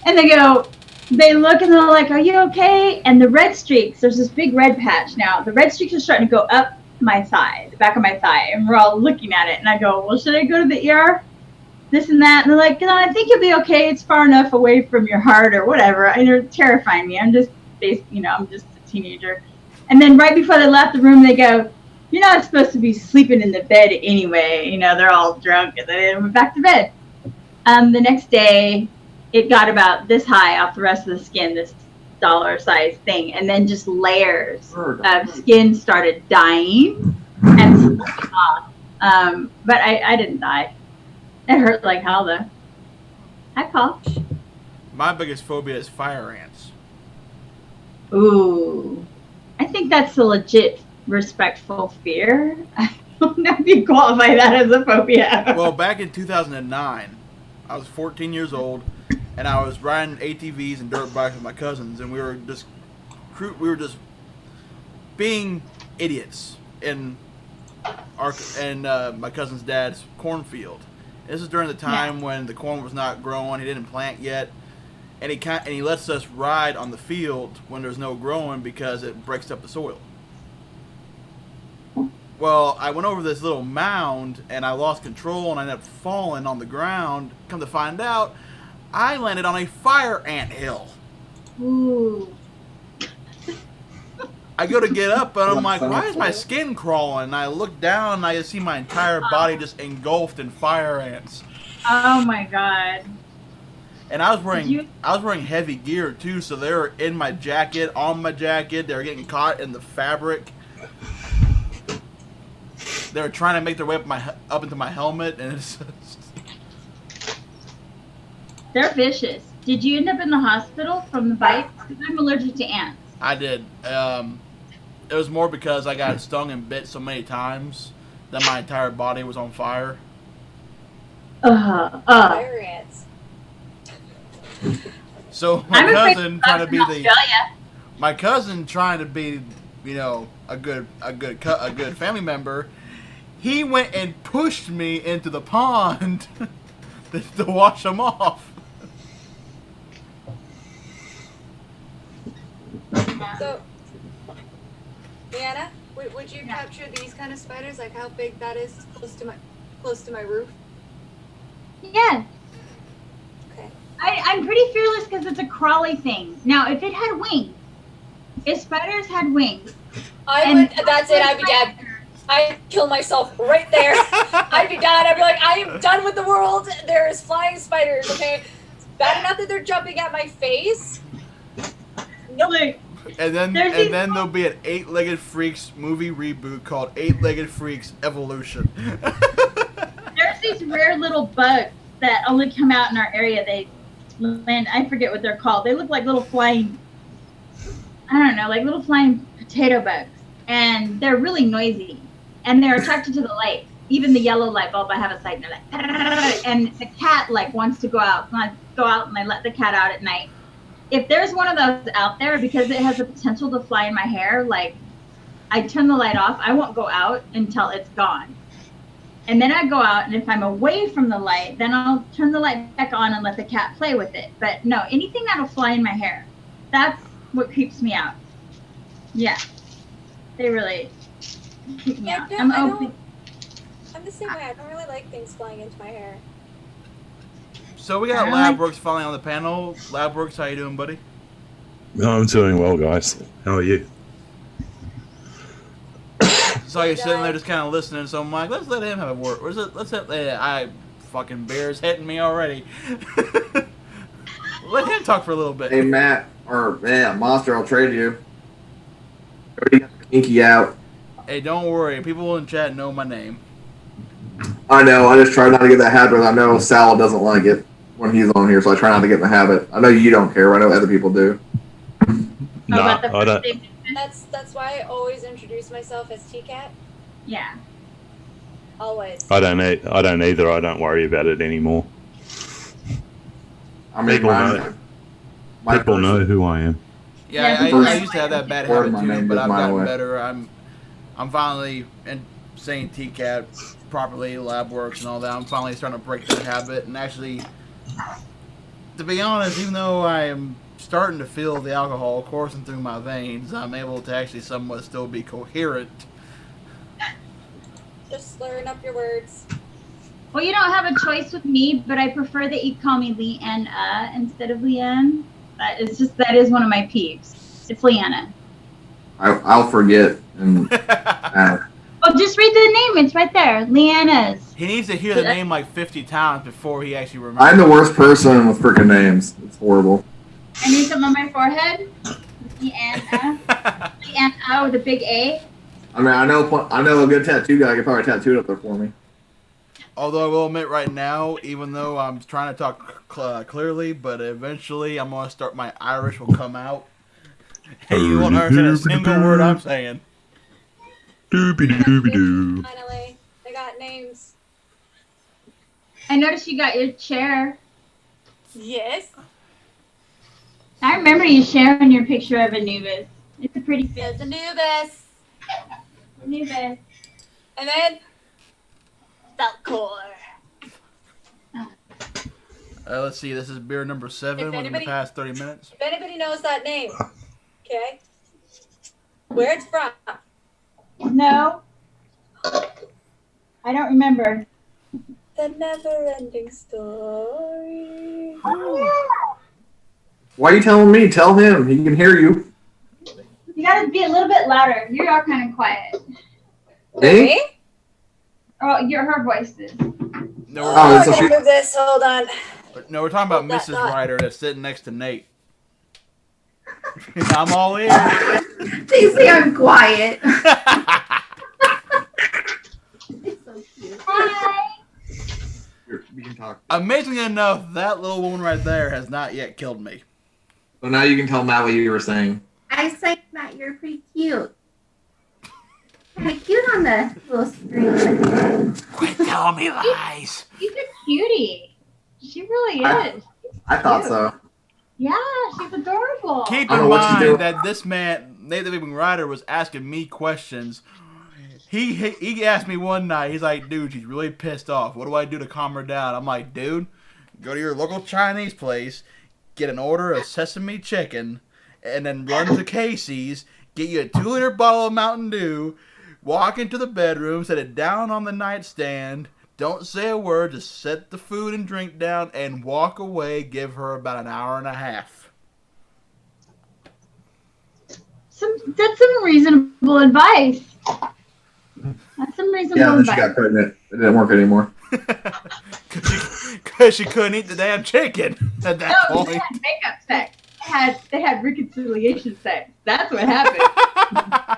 Speaker 3: And they look and they're like, "Are you okay?" And the red streaks, there's this big red patch now. The red streaks are starting to go up my thigh, the back of my thigh. And we're all looking at it. And I go, "Well, should I go to the ER?" This and that. And they're like, "No, I think you'll be okay. It's far enough away from your heart or whatever." And they're terrifying me. I'm just a teenager. And then right before they left the room, they go, "You're not supposed to be sleeping in the bed anyway." They're all drunk. And then they went back to bed. The next day, it got about this high off the rest of the skin, this dollar-sized thing. And then just layers of skin started dying and slipping off. But I didn't die. It hurt like hell, though. Hi, Paul.
Speaker 1: My biggest phobia is fire ants.
Speaker 3: Ooh. I think that's a legit respectful fear. I don't know if you qualify that as a phobia.
Speaker 1: Well, back in 2009, I was 14 years old, and I was riding ATVs and dirt bikes with my cousins, and we were just being idiots in my cousin's dad's cornfield. This is during the time when the corn was not growing; he didn't plant yet, and he lets us ride on the field when there's no growing because it breaks up the soil. Well, I went over this little mound and I lost control and I ended up falling on the ground. Come to find out, I landed on a fire ant hill.
Speaker 3: Ooh.
Speaker 1: I go to get up and I'm like, why is my skin crawling? And I look down and I see my entire body just engulfed in fire ants.
Speaker 3: Oh my god.
Speaker 1: And I was wearing heavy gear too, so they were in my jacket, on my jacket. They were getting caught in the fabric. They were trying to make their way up into my helmet, and it's just...
Speaker 3: They're vicious. Did you end up in the hospital from the bites? Because I'm allergic to ants.
Speaker 1: I did. It was more because I got stung and bit so many times that my entire body was on fire.
Speaker 2: Fire ants.
Speaker 1: So my cousin trying to be, a good family member, he went and pushed me into the pond to wash them off.
Speaker 2: So, Leanna, would you capture these kind of spiders? Like how big that is close to my roof?
Speaker 3: Yeah.
Speaker 2: Okay.
Speaker 3: I'm pretty fearless because it's a crawly thing. Now, if it had wings, if spiders had wings,
Speaker 2: that's it. I'd be dead. I'd kill myself right there. I'd be done. I'd be like, I am done with the world. There's flying spiders. Okay, it's bad enough that they're jumping at my face.
Speaker 3: Nope.
Speaker 1: And then there'll be an 8-Legged Freaks movie reboot called 8-Legged Freaks Evolution.
Speaker 3: There's these rare little bugs that only come out in our area. They land, I forget what they're called. They look like little flying, little flying potato bugs. And they're really noisy. And they're attracted to the light. Even the yellow light bulb, I have a sight, and they're like, and the cat wants to go out. And I go out and I let the cat out at night. If there's one of those out there, because it has the potential to fly in my hair, I turn the light off. I won't go out until it's gone. And then I go out, and if I'm away from the light, then I'll turn the light back on and let the cat play with it. But no, anything that'll fly in my hair, that's what creeps me out. Yeah. They really keep me out. I'm
Speaker 2: the same way. I don't really like things flying into my hair.
Speaker 1: So we got Labworks finally on the panel. Labworks, how you doing, buddy?
Speaker 5: No, I'm doing well, guys. How are you?
Speaker 1: Saw you sitting there just kind of listening, so I'm like, let's let him have a word. Fucking bear's hitting me already. Let him talk for a little bit.
Speaker 4: Hey, Matt, Monster, I'll trade you. Already got the kinky out.
Speaker 1: Hey, don't worry. People in chat know my name.
Speaker 4: I know. I just try not to get that habit. I know Sal doesn't like it when he's on here, so I try not to get in the habit. I know you don't care. I know other people do.
Speaker 5: No,
Speaker 3: about the
Speaker 5: I don't.
Speaker 3: birthday business?
Speaker 2: That's why I always introduce myself as TKAT.
Speaker 3: Yeah.
Speaker 2: Always.
Speaker 5: I don't either. I don't worry about it anymore.
Speaker 4: I mean,
Speaker 5: People know.
Speaker 4: my
Speaker 5: People know
Speaker 4: person.
Speaker 5: who I am.
Speaker 1: Yeah,
Speaker 3: Yeah,
Speaker 1: I used to have that bad
Speaker 4: Word
Speaker 1: habit
Speaker 4: my
Speaker 1: too,
Speaker 4: name
Speaker 1: but
Speaker 4: is
Speaker 1: I've
Speaker 4: mine
Speaker 1: gotten
Speaker 4: away.
Speaker 1: better. I'm finally saying TCAT properly, lab works and all that. I'm finally starting to break that habit, and actually, to be honest, even though I am starting to feel the alcohol coursing through my veins, I'm able to actually somewhat still be coherent.
Speaker 2: Just slurring up your words.
Speaker 3: Well, you don't have a choice with me, but I prefer that you call me Leanna instead of Leanne. That is one of my peeves. It's Leanna.
Speaker 4: I'll forget. And
Speaker 3: Well, just read the name. It's right there. Leanna's.
Speaker 1: He needs to hear the name like 50 times before he actually remembers.
Speaker 4: I'm the worst person with freaking names. It's horrible.
Speaker 3: I need some on my forehead. Leanna. Leanna with a big A.
Speaker 4: I mean, I know a good tattoo guy could probably tattoo it up there for me.
Speaker 1: Although I will admit right now, even though I'm trying to talk clearly, but eventually I'm going to start, my Irish will come out. And you won't understand a single word I'm saying.
Speaker 5: Doobie-doobie-doo.
Speaker 2: Finally, they got names.
Speaker 3: I noticed you got your chair.
Speaker 2: Yes.
Speaker 3: I remember you sharing your picture of Anubis. It's a pretty
Speaker 2: There's
Speaker 3: fish.
Speaker 2: Anubis.
Speaker 3: Anubis.
Speaker 2: And then Falcor.
Speaker 1: Let's see, this is beer number 7 within the past 30 minutes.
Speaker 2: If anybody knows that name, okay, where it's from.
Speaker 3: No. I don't remember.
Speaker 2: The never-ending story.
Speaker 4: Why are you telling me? Tell him. He can hear you.
Speaker 3: You gotta be a little bit louder. You are kind of quiet.
Speaker 4: Me?
Speaker 3: Oh, her voice is.
Speaker 1: No,
Speaker 4: Oh,
Speaker 2: I
Speaker 4: so
Speaker 2: gotta move this. Hold on.
Speaker 1: we're talking about
Speaker 2: Hold that
Speaker 1: Mrs.
Speaker 2: thought.
Speaker 1: Ryder that's sitting next to Nate. I'm all in.
Speaker 6: They say I'm quiet.
Speaker 3: Hi.
Speaker 4: You can talk.
Speaker 1: Amazingly enough, that little woman right there has not yet killed me.
Speaker 4: So now you can tell Matt what you were saying.
Speaker 6: I say that you're pretty cute. Kind of cute on the little screen.
Speaker 1: Quit telling me lies.
Speaker 3: She's a cutie. She really is.
Speaker 4: I thought so.
Speaker 3: Yeah, she's adorable.
Speaker 1: Keep
Speaker 4: I don't
Speaker 1: in
Speaker 4: know what you do.
Speaker 1: mind that this man, Nate the Vaping Rider, was asking me questions. He asked me one night, he's like, dude, she's really pissed off. What do I do to calm her down? I'm like, dude, go to your local Chinese place, get an order of sesame chicken, and then run to Casey's, get you a 2-liter bottle of Mountain Dew, walk into the bedroom, set it down on the nightstand, don't say a word, just set the food and drink down, and walk away. Give her about an hour and a half.
Speaker 3: That's some reasonable advice. That's some reasonable
Speaker 4: Yeah, then she
Speaker 3: advice.
Speaker 4: got pregnant. It didn't work anymore.
Speaker 1: Because she couldn't eat the damn chicken at that
Speaker 3: No,
Speaker 1: point.
Speaker 3: they had makeup sex. They had reconciliation sex. That's what happened.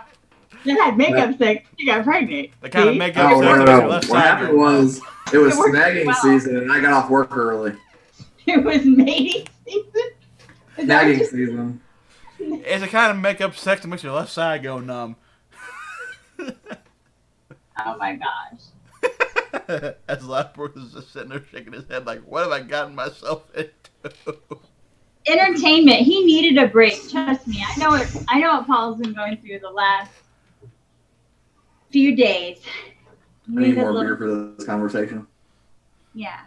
Speaker 3: They had makeup sex. She got pregnant.
Speaker 1: The kind of
Speaker 3: See?
Speaker 1: makeup
Speaker 4: Oh,
Speaker 1: sex
Speaker 4: no,
Speaker 1: that
Speaker 4: no,
Speaker 1: makes your
Speaker 4: no.
Speaker 1: left
Speaker 4: What
Speaker 1: side
Speaker 4: happened
Speaker 1: go
Speaker 4: was it was
Speaker 3: It worked
Speaker 4: snagging
Speaker 3: well.
Speaker 4: season, and I got off work early.
Speaker 3: It was mating season. Is that what
Speaker 4: Snagging
Speaker 3: you-
Speaker 4: season.
Speaker 1: It's the kind of makeup sex that makes your left side go numb.
Speaker 3: Oh my gosh.
Speaker 1: As Lapworth is just sitting there shaking his head like, what have I gotten myself into?
Speaker 3: Entertainment. He needed a break. Trust me. I know what Paul's been going through the last few days.
Speaker 4: I need
Speaker 3: Needed a
Speaker 4: more
Speaker 3: little-
Speaker 4: beer for this conversation.
Speaker 3: Yeah.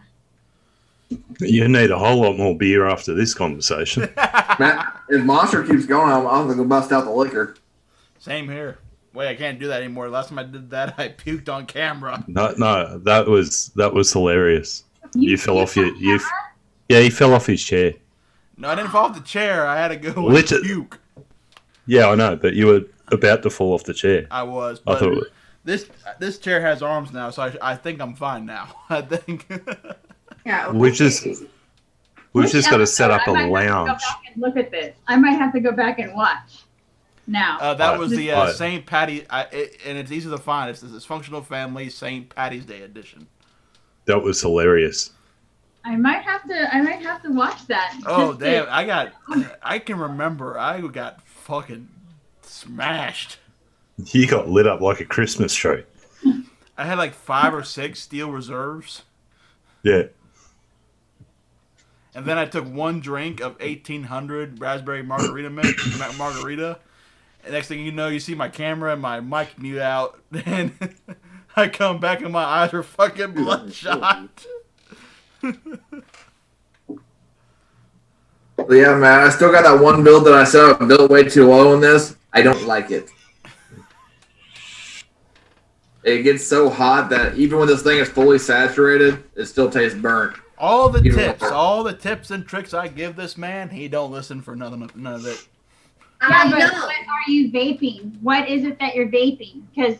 Speaker 5: You need a whole lot more beer after this conversation.
Speaker 4: Matt, if Monster keeps going, I'm gonna go bust out the liquor.
Speaker 1: Same here. Wait, I can't do that anymore. Last time I did that, I puked on camera.
Speaker 5: No, that was hilarious. You fell off your yeah, he fell off his chair.
Speaker 1: No, I didn't fall off the chair. I had to go and
Speaker 5: Legit-
Speaker 1: puke.
Speaker 5: Yeah, I know, but you were about to fall off the chair.
Speaker 1: I was,
Speaker 5: I
Speaker 1: but
Speaker 5: thought
Speaker 1: this chair has arms now, so I think I'm fine now. I think.
Speaker 6: Yeah. okay.
Speaker 5: we've just got to set up a
Speaker 3: I might have to go
Speaker 5: lounge.
Speaker 3: back and look at this. I might have to go back and watch. Now.
Speaker 1: That was the
Speaker 5: Alright.
Speaker 1: St. Patty, and it's easy to find. It's the Dysfunctional Family St. Patty's Day edition.
Speaker 5: That was hilarious.
Speaker 3: I might have to watch that.
Speaker 1: Oh
Speaker 3: Just
Speaker 1: damn!
Speaker 3: to-
Speaker 1: I can remember. I got fucking smashed.
Speaker 5: You got lit up like a Christmas tree.
Speaker 1: I had like 5 or 6 steel reserves,
Speaker 5: Yeah.
Speaker 1: and then I took one drink of 1800 raspberry margarita margarita. And next thing you know, you see my camera and my mic mute out, and I come back and my eyes are fucking bloodshot.
Speaker 4: But yeah, man, I still got that one build that I said I built way too low in this. I don't like it. It gets so hot that even when this thing is fully saturated, it still tastes burnt.
Speaker 1: All the
Speaker 4: Even
Speaker 1: tips,
Speaker 4: more.
Speaker 1: all the tips and tricks I give this man, he don't listen for none of it.
Speaker 3: Yeah,
Speaker 6: I
Speaker 3: but
Speaker 6: know.
Speaker 3: what are you vaping? What is it that you're vaping? Because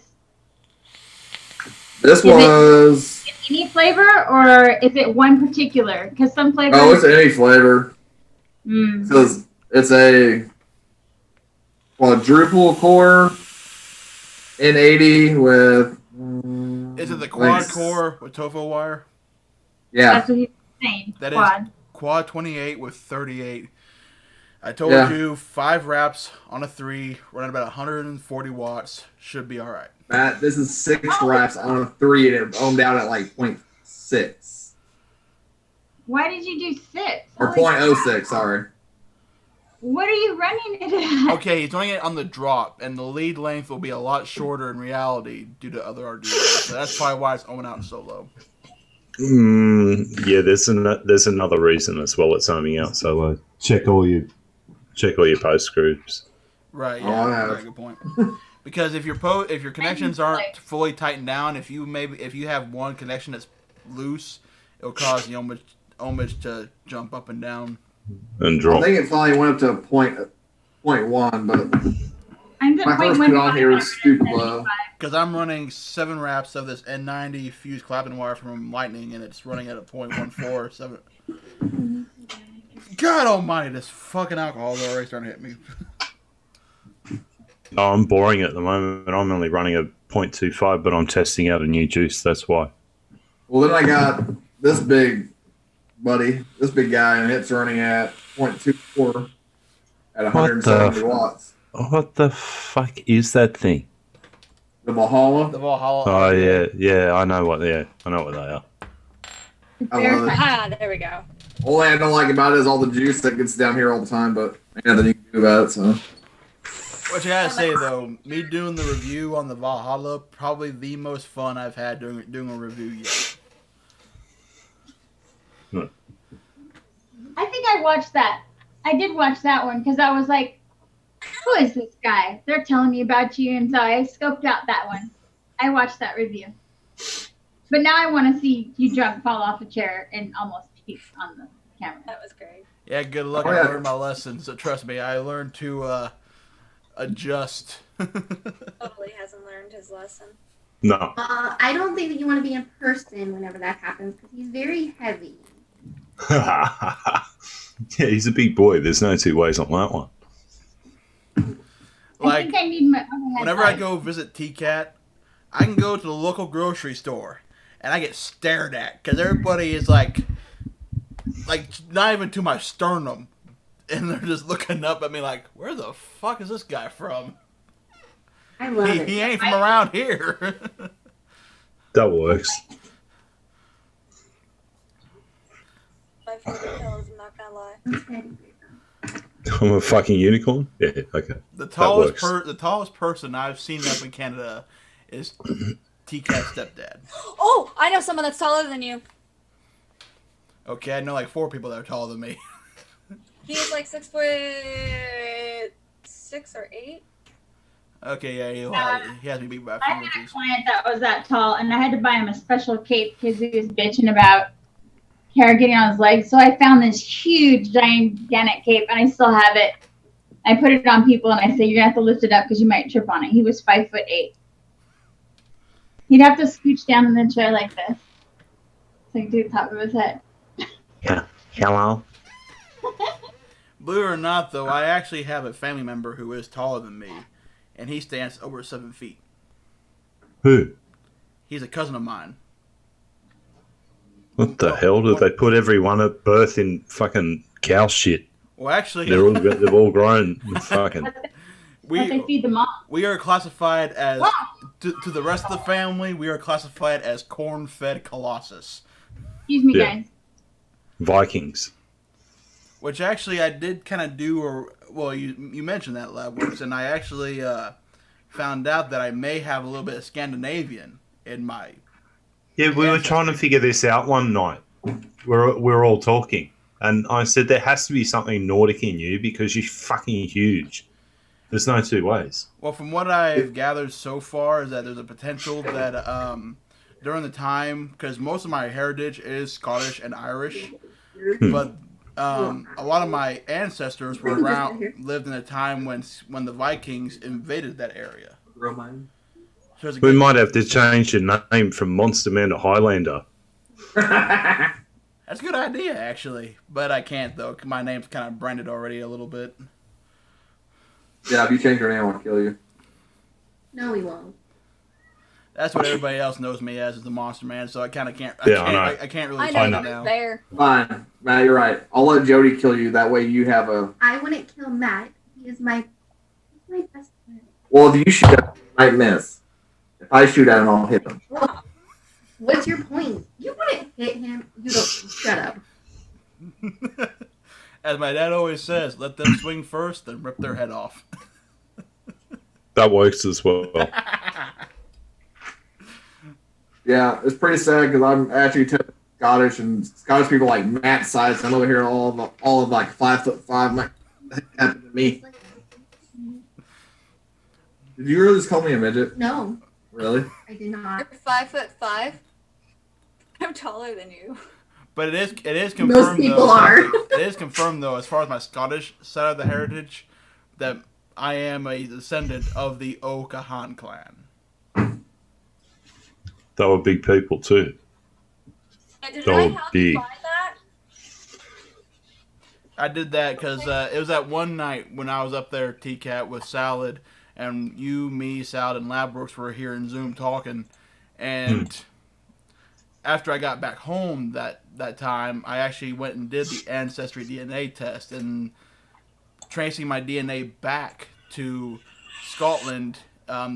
Speaker 4: This was
Speaker 3: any flavor, or is it one particular? Because some flavors.
Speaker 4: oh, it's any flavor.
Speaker 3: Mm.
Speaker 4: Because it's a quadruple core N80 with.
Speaker 1: Is it the quad
Speaker 4: like-
Speaker 1: core with tofu wire?
Speaker 4: Yeah,
Speaker 3: That's what he's saying.
Speaker 1: That is-
Speaker 3: Quad.
Speaker 1: Quad 28 with 38. I told
Speaker 4: Yeah.
Speaker 1: you 5 wraps on a 3, running about 140 watts, should be all right.
Speaker 4: Matt, this is 6 wraps on a 3 and it owned out at like 0.6
Speaker 3: Why did you do 6?
Speaker 4: or
Speaker 3: Holy crap.
Speaker 4: 0.06. Sorry.
Speaker 3: What are you running it at?
Speaker 1: Okay, he's doing it on the drop, and the lead length will be a lot shorter in reality due to other Arduinos. So that's probably why it's owing out so low.
Speaker 5: Yeah, there's another reason as well. It's zooming out so low. Check all your post groups.
Speaker 1: Right,
Speaker 4: Oh,
Speaker 1: yeah,
Speaker 4: I have.
Speaker 1: very good point. Because if your connections aren't fully tightened down, if you have one connection that's loose, it'll cause the ohmage to jump up and down.
Speaker 5: And
Speaker 4: I
Speaker 5: drop.
Speaker 4: think it finally went up to 0.1, but
Speaker 3: I'm at
Speaker 4: my first put on here was stupid low.
Speaker 1: Because I'm running 7 wraps of this N90 fused clapping wire from Lightning, and it's running at a 0.147. God almighty, this fucking alcohol is already starting to hit me.
Speaker 5: Oh, I'm boring at the moment. I'm only running a 0.25, but I'm testing out a new juice. That's why.
Speaker 4: Well, then I got this big guy, and it's running at 0.24 at 170 watts.
Speaker 5: What the fuck is that thing?
Speaker 4: The Valhalla.
Speaker 1: The Valhalla.
Speaker 5: Oh yeah, I know what they are.
Speaker 4: I love it.
Speaker 7: Ah, there we go.
Speaker 4: Only I don't like about it is all the juice that gets down here all the time, but ain't nothing you can do about it. So
Speaker 1: What you gotta say though, me doing the review on the Valhalla, probably the most fun I've had doing a review yet.
Speaker 3: I think I watched that. I did watch that one because I was like, who is this guy? They're telling me about you. And so I scoped out that one. I watched that review. But now I want to see you fall off a chair and almost puke on the camera.
Speaker 7: That was great.
Speaker 1: Yeah, good luck.
Speaker 4: Oh,
Speaker 1: I
Speaker 4: yeah.
Speaker 1: learned my lesson, so trust me, I learned to adjust.
Speaker 7: Totally hasn't learned his lesson.
Speaker 5: No.
Speaker 6: I don't think that you want to be in person whenever that happens because he's very heavy.
Speaker 5: Yeah, he's a big boy. There's no two ways on that one.
Speaker 3: I
Speaker 1: Like,
Speaker 3: think I need my other
Speaker 1: whenever I
Speaker 3: headphones.
Speaker 1: go visit TKAT, I can go to the local grocery store and I get stared at because everybody is like not even to my sternum, and they're just looking up at me like, "Where the fuck is this guy from?
Speaker 6: I love it.
Speaker 1: He ain't from around here."
Speaker 5: That works.
Speaker 7: My favorite pillows, I'm not gonna lie.
Speaker 6: That's very great.
Speaker 5: I'm a fucking unicorn. Yeah, okay.
Speaker 1: The
Speaker 5: works.
Speaker 1: tallest person I've seen up in Canada is TKAT's stepdad.
Speaker 7: Oh, I know someone that's taller than you.
Speaker 1: Okay, I know like 4 people that are taller than me.
Speaker 7: He's like 6'6" or 8.
Speaker 1: Okay, yeah, he has me beat by a
Speaker 3: I
Speaker 1: few
Speaker 3: had a
Speaker 1: inches.
Speaker 3: client that was that tall, and I had to buy him a special cape because he was bitching about hair getting on his legs. So I found this huge, gigantic cape, and I still have it. I put it on people, and I say, you're going to have to lift it up because you might trip on it. He was 5'8". He'd have to scooch down in the chair like this so he could do the top of his head.
Speaker 5: Yeah. Hello.
Speaker 1: Believe it or not, though, I actually have a family member who is taller than me, and he stands over 7 feet.
Speaker 5: Who?
Speaker 1: He's a cousin of mine.
Speaker 5: What the hell? Did they put everyone at birth in fucking cow shit?
Speaker 1: Well, actually,
Speaker 5: They've all grown. Fucking.
Speaker 3: But they feed them all.
Speaker 1: We are classified as to the rest of the family. We are classified as corn-fed colossus.
Speaker 3: Excuse me,
Speaker 5: Yeah.
Speaker 3: guys.
Speaker 5: Vikings.
Speaker 1: Which actually I did kind of do, you mentioned that, Labworks, and I actually found out that I may have a little bit of Scandinavian in my.
Speaker 5: Yeah, we were trying to figure this out one night. We're all talking, and I said there has to be something Nordic in you because you're fucking huge. There's no two ways.
Speaker 1: Well, from what I've gathered so far, is that there's a potential that during the time, because most of my heritage is Scottish and Irish, but a lot of my ancestors were lived in a time when the Vikings invaded that area. So
Speaker 5: We might have to change your name from Monster Man to Highlander.
Speaker 1: That's a good idea, actually, but I can't though. 'Cause my name's kind of branded already a little bit.
Speaker 4: Yeah, if you change your name, I'll kill you.
Speaker 6: No, we won't.
Speaker 1: That's what everybody else knows me as, is the Monster Man. So I kind of can't.
Speaker 5: Yeah, I know.
Speaker 1: I can't really
Speaker 7: I
Speaker 1: change
Speaker 7: know
Speaker 1: it
Speaker 7: that's
Speaker 1: now.
Speaker 7: fair.
Speaker 4: Fine. Matt, you're right. I'll let Jody kill you. That way you have a...
Speaker 6: I wouldn't kill Matt. He is my best friend.
Speaker 4: Well, if you shoot at him, you might miss. If I shoot at him, I'll hit him.
Speaker 6: What's your point? You wouldn't hit him. You don't. Shut up.
Speaker 1: As my dad always says, let them swing first, then rip their head off.
Speaker 5: That works as well.
Speaker 4: Yeah, it's pretty sad because I'm actually Scottish, and Scottish people like Matt's size. I'm over here all of like 5'5". Like, that happened to me. Did you really just call me a midget?
Speaker 6: No,
Speaker 4: Really?
Speaker 6: I did not.
Speaker 7: You're 5'5". I'm taller than you.
Speaker 1: But it is confirmed.
Speaker 6: Most people
Speaker 1: though,
Speaker 6: are.
Speaker 1: It is confirmed though, as far as my Scottish side of the heritage, that I am a descendant of the O'Cahan clan.
Speaker 5: They were big people too.
Speaker 7: Did
Speaker 5: So
Speaker 7: I help
Speaker 5: big.
Speaker 7: you find that?
Speaker 1: I did that because it was that one night when I was up there, TKAT, with Salad, and you, me, Salad, and Labworks were here in Zoom talking, and after I got back home that time, I actually went and did the Ancestry DNA test, and tracing my DNA back to Scotland,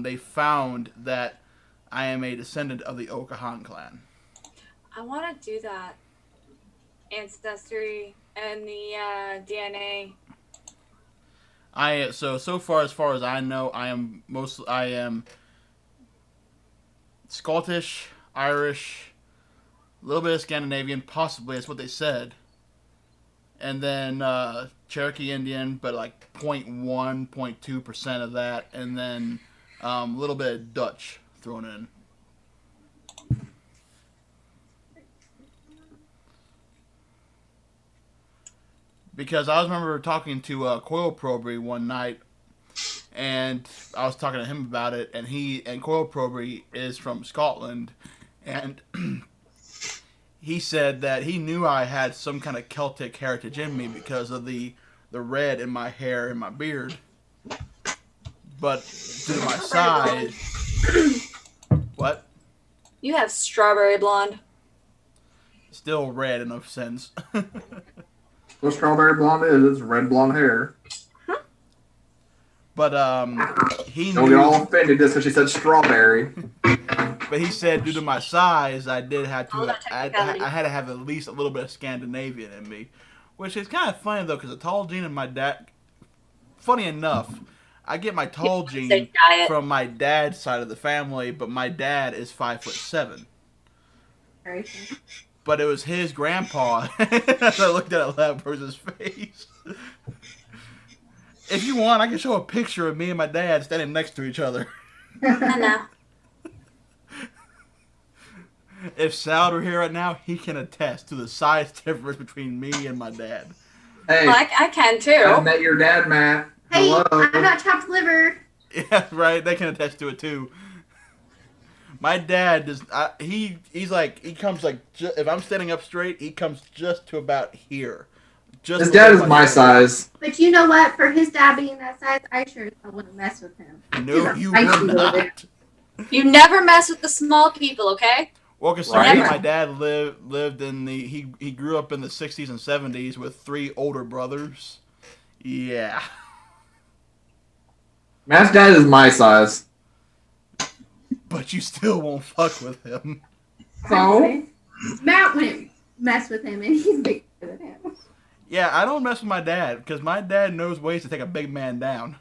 Speaker 1: they found that I am a descendant of the O'Cahan clan.
Speaker 7: I want to do that. Ancestry and the DNA.
Speaker 1: So far as I know, I am Scottish, Irish, a little bit of Scandinavian, possibly, that's what they said. And then Cherokee Indian, but like 0.1, 0.2% of that. And then a little bit of Dutch thrown in. Because I remember talking to Coil Probery one night, and I was talking to him about it, and Coil Probery is from Scotland, and he said that he knew I had some kind of Celtic heritage in me because of the red in my hair and my beard. But due to my size... What?
Speaker 7: You have strawberry blonde.
Speaker 1: Still red in a sense.
Speaker 4: What strawberry blonde is? It's red blonde hair.
Speaker 1: But he
Speaker 4: Don't get all offended just because she said strawberry.
Speaker 1: But he said due to my size, I did have
Speaker 7: All
Speaker 1: to.
Speaker 7: that
Speaker 1: I
Speaker 7: technicality.
Speaker 1: had to have at least a little bit of Scandinavian in me, which is kind of funny though, because the tall gene and my dad. Funny enough, I get my tall
Speaker 7: Say
Speaker 1: gene
Speaker 7: diet.
Speaker 1: from my dad's side of the family, but my dad is 5'7".
Speaker 6: Sorry.
Speaker 1: But it was his grandpa. As I looked at Labworks' face. If you want, I can show a picture of me and my dad standing next to each other.
Speaker 7: I know.
Speaker 1: If Sal were here right now, he can attest to the size difference between me and my dad.
Speaker 4: Hey,
Speaker 7: Well, I can
Speaker 4: I
Speaker 7: too.
Speaker 4: met your dad, Matt.
Speaker 6: Hey,
Speaker 4: Hello.
Speaker 6: I got chopped liver.
Speaker 1: Yeah, right. They can attest to it too. My dad does. He's like he comes like if I'm standing up straight, he comes just to about here. Just
Speaker 4: His dad is
Speaker 1: above
Speaker 4: my
Speaker 1: shoulder.
Speaker 4: size.
Speaker 6: But you know what? For his dad being that size, I sure as hell wouldn't mess with him.
Speaker 1: No,
Speaker 6: He's a
Speaker 1: you
Speaker 6: feisty
Speaker 1: would
Speaker 6: little
Speaker 1: not.
Speaker 7: You never mess with the small people, okay?
Speaker 1: Well, considering
Speaker 4: Right.
Speaker 1: my dad lived in he grew up in the 60s and 70s with 3 older brothers. Yeah.
Speaker 4: Matt's dad is my size.
Speaker 1: But you still won't fuck with him.
Speaker 4: So?
Speaker 6: Matt wouldn't mess with him, and he's bigger than him.
Speaker 1: Yeah, I don't mess with my dad because my dad knows ways to take a big man down.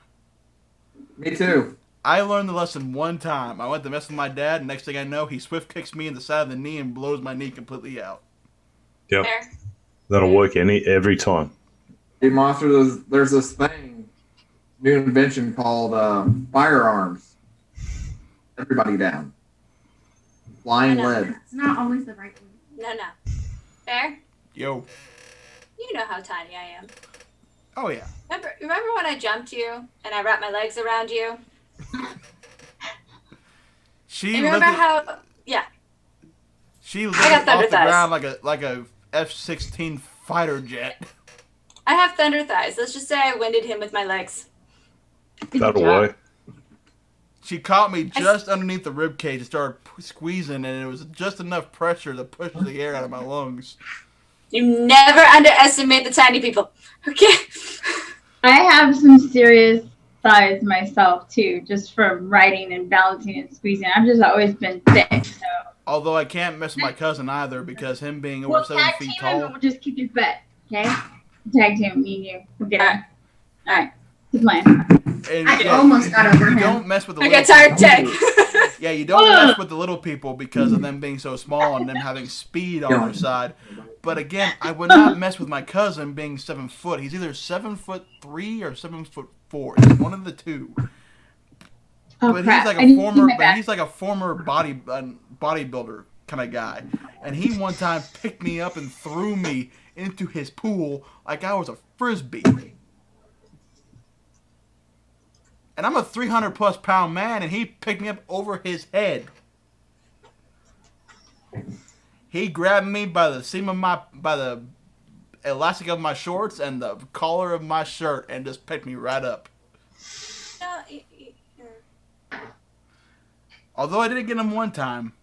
Speaker 4: Me too.
Speaker 1: I learned the lesson one time. I went to mess with my dad, and next thing I know, he swift kicks me in the side of the knee and blows my knee completely out.
Speaker 5: Yep.
Speaker 2: Fair.
Speaker 5: That'll work every time.
Speaker 4: Hey, Monster, there's this thing, new invention called firearms. Everybody down. Flying
Speaker 2: I know.
Speaker 4: lead.
Speaker 6: It's not always the right one.
Speaker 2: No. Fair?
Speaker 1: Yo.
Speaker 2: You know how tiny I am.
Speaker 1: Oh, yeah.
Speaker 2: Remember when I jumped you and I wrapped my legs around you?
Speaker 1: She
Speaker 2: And remember
Speaker 1: lifted,
Speaker 2: how... Yeah.
Speaker 1: she
Speaker 2: I
Speaker 1: lifted
Speaker 2: got
Speaker 1: off
Speaker 2: thunder
Speaker 1: the
Speaker 2: thighs.
Speaker 1: ground like a F-16 fighter jet.
Speaker 2: I have thunder thighs. Let's just say I winded him with my legs.
Speaker 3: Good
Speaker 5: That'll
Speaker 3: job.
Speaker 5: work.
Speaker 1: She caught me just underneath the rib cage and started squeezing, and it was just enough pressure to push the air out of my lungs.
Speaker 2: You never underestimate the tiny people. Okay?
Speaker 3: I have some serious thighs myself too, just from riding and balancing and squeezing. I've just always been thick, so
Speaker 1: Although I can't mess with my cousin either because him being over
Speaker 3: we'll
Speaker 1: 7
Speaker 3: tag
Speaker 1: feet
Speaker 3: team him and
Speaker 1: tall.
Speaker 3: we'll just keep his butt. Okay? Tag team, me and you. We'll get him. Alright. Good plan.
Speaker 1: And
Speaker 6: I
Speaker 1: yeah,
Speaker 6: almost got over
Speaker 1: you
Speaker 6: him.
Speaker 1: don't mess with the
Speaker 2: I
Speaker 1: little
Speaker 2: got tired
Speaker 1: people.
Speaker 2: tag.
Speaker 1: Yeah, you don't mess with the little people because of them being so small and them having speed on their side. But again, I would not mess with my cousin being 7 foot. He's either 7'3" or 7'4". It's one of the two.
Speaker 3: Oh
Speaker 1: But
Speaker 3: crap.
Speaker 1: he's like
Speaker 3: I
Speaker 1: a
Speaker 3: need to see
Speaker 1: former,
Speaker 3: my back.
Speaker 1: bodybuilder kind of guy, and he one time picked me up and threw me into his pool like I was a frisbee. And I'm a 300+ pound man, and he picked me up over his head. He grabbed me by the seam of by the elastic of my shorts and the collar of my shirt, and just picked me right up.
Speaker 2: No,
Speaker 1: Although I did get him one time,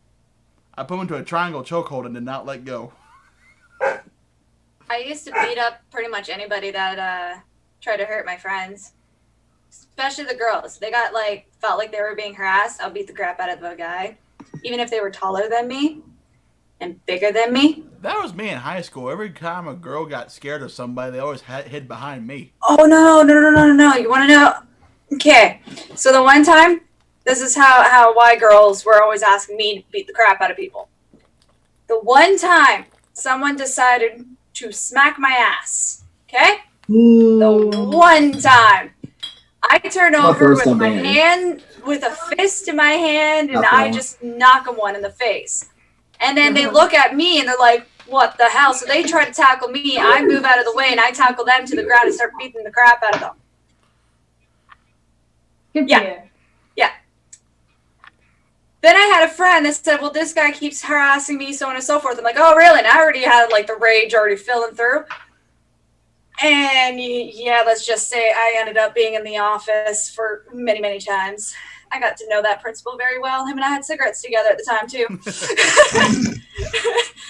Speaker 1: I put him into a triangle chokehold and did not let go.
Speaker 2: I used to beat up pretty much anybody that tried to hurt my friends. Especially the girls. They felt like they were being harassed. I'll beat the crap out of a guy. Even if they were taller than me and bigger than me.
Speaker 1: That was me in high school. Every time a girl got scared of somebody, they always hid behind me.
Speaker 2: Oh, no. You want to know? Okay. So the one time, this is how why girls were always asking me to beat the crap out of people. The one time someone decided to smack my ass. Okay? The one time. I turn
Speaker 4: Not
Speaker 2: over
Speaker 4: first
Speaker 2: with
Speaker 4: time
Speaker 2: my
Speaker 4: being it.
Speaker 2: hand, with a fist in my hand, and
Speaker 4: Not
Speaker 2: I
Speaker 4: wrong.
Speaker 2: just knock them one in the face. And then they look at me and they're like, what the hell? So they try to tackle me. I move out of the way and I tackle them to the ground and start beating the crap out of them.
Speaker 3: Good
Speaker 2: Yeah.
Speaker 3: for you.
Speaker 2: Then I had a friend that said, well, this guy keeps harassing me, so on and so forth. I'm like, oh, really? And I already had the rage already filling through. And yeah, let's just say I ended up being in the office for many, many times. I got to know that principal very well. Him and I had cigarettes together at the time, too.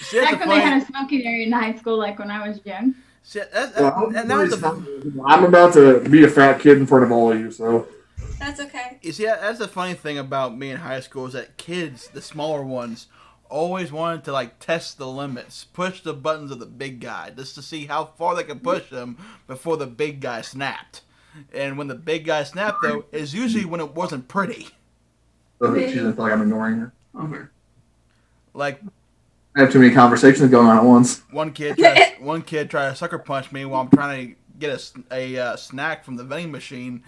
Speaker 1: See, that's
Speaker 3: Back
Speaker 1: the
Speaker 3: when they
Speaker 1: funny-
Speaker 3: had a smoking area in high school, like when I was young.
Speaker 1: see, that's,
Speaker 4: Well,
Speaker 1: and that was the
Speaker 4: I'm about to be a fat kid in front of all of you, so.
Speaker 2: That's okay.
Speaker 1: You see, that's the funny thing about me in high school is that kids, the smaller ones, always wanted to test the limits, push the buttons of the big guy, just to see how far they could push him before the big guy snapped. And when the big guy snapped, though, is usually when it wasn't pretty.
Speaker 4: So she doesn't feel like I'm ignoring her. Okay.
Speaker 1: Like
Speaker 4: I have too many conversations going on at once.
Speaker 1: one kid tried to sucker punch me while I'm trying to get a snack from the vending machine,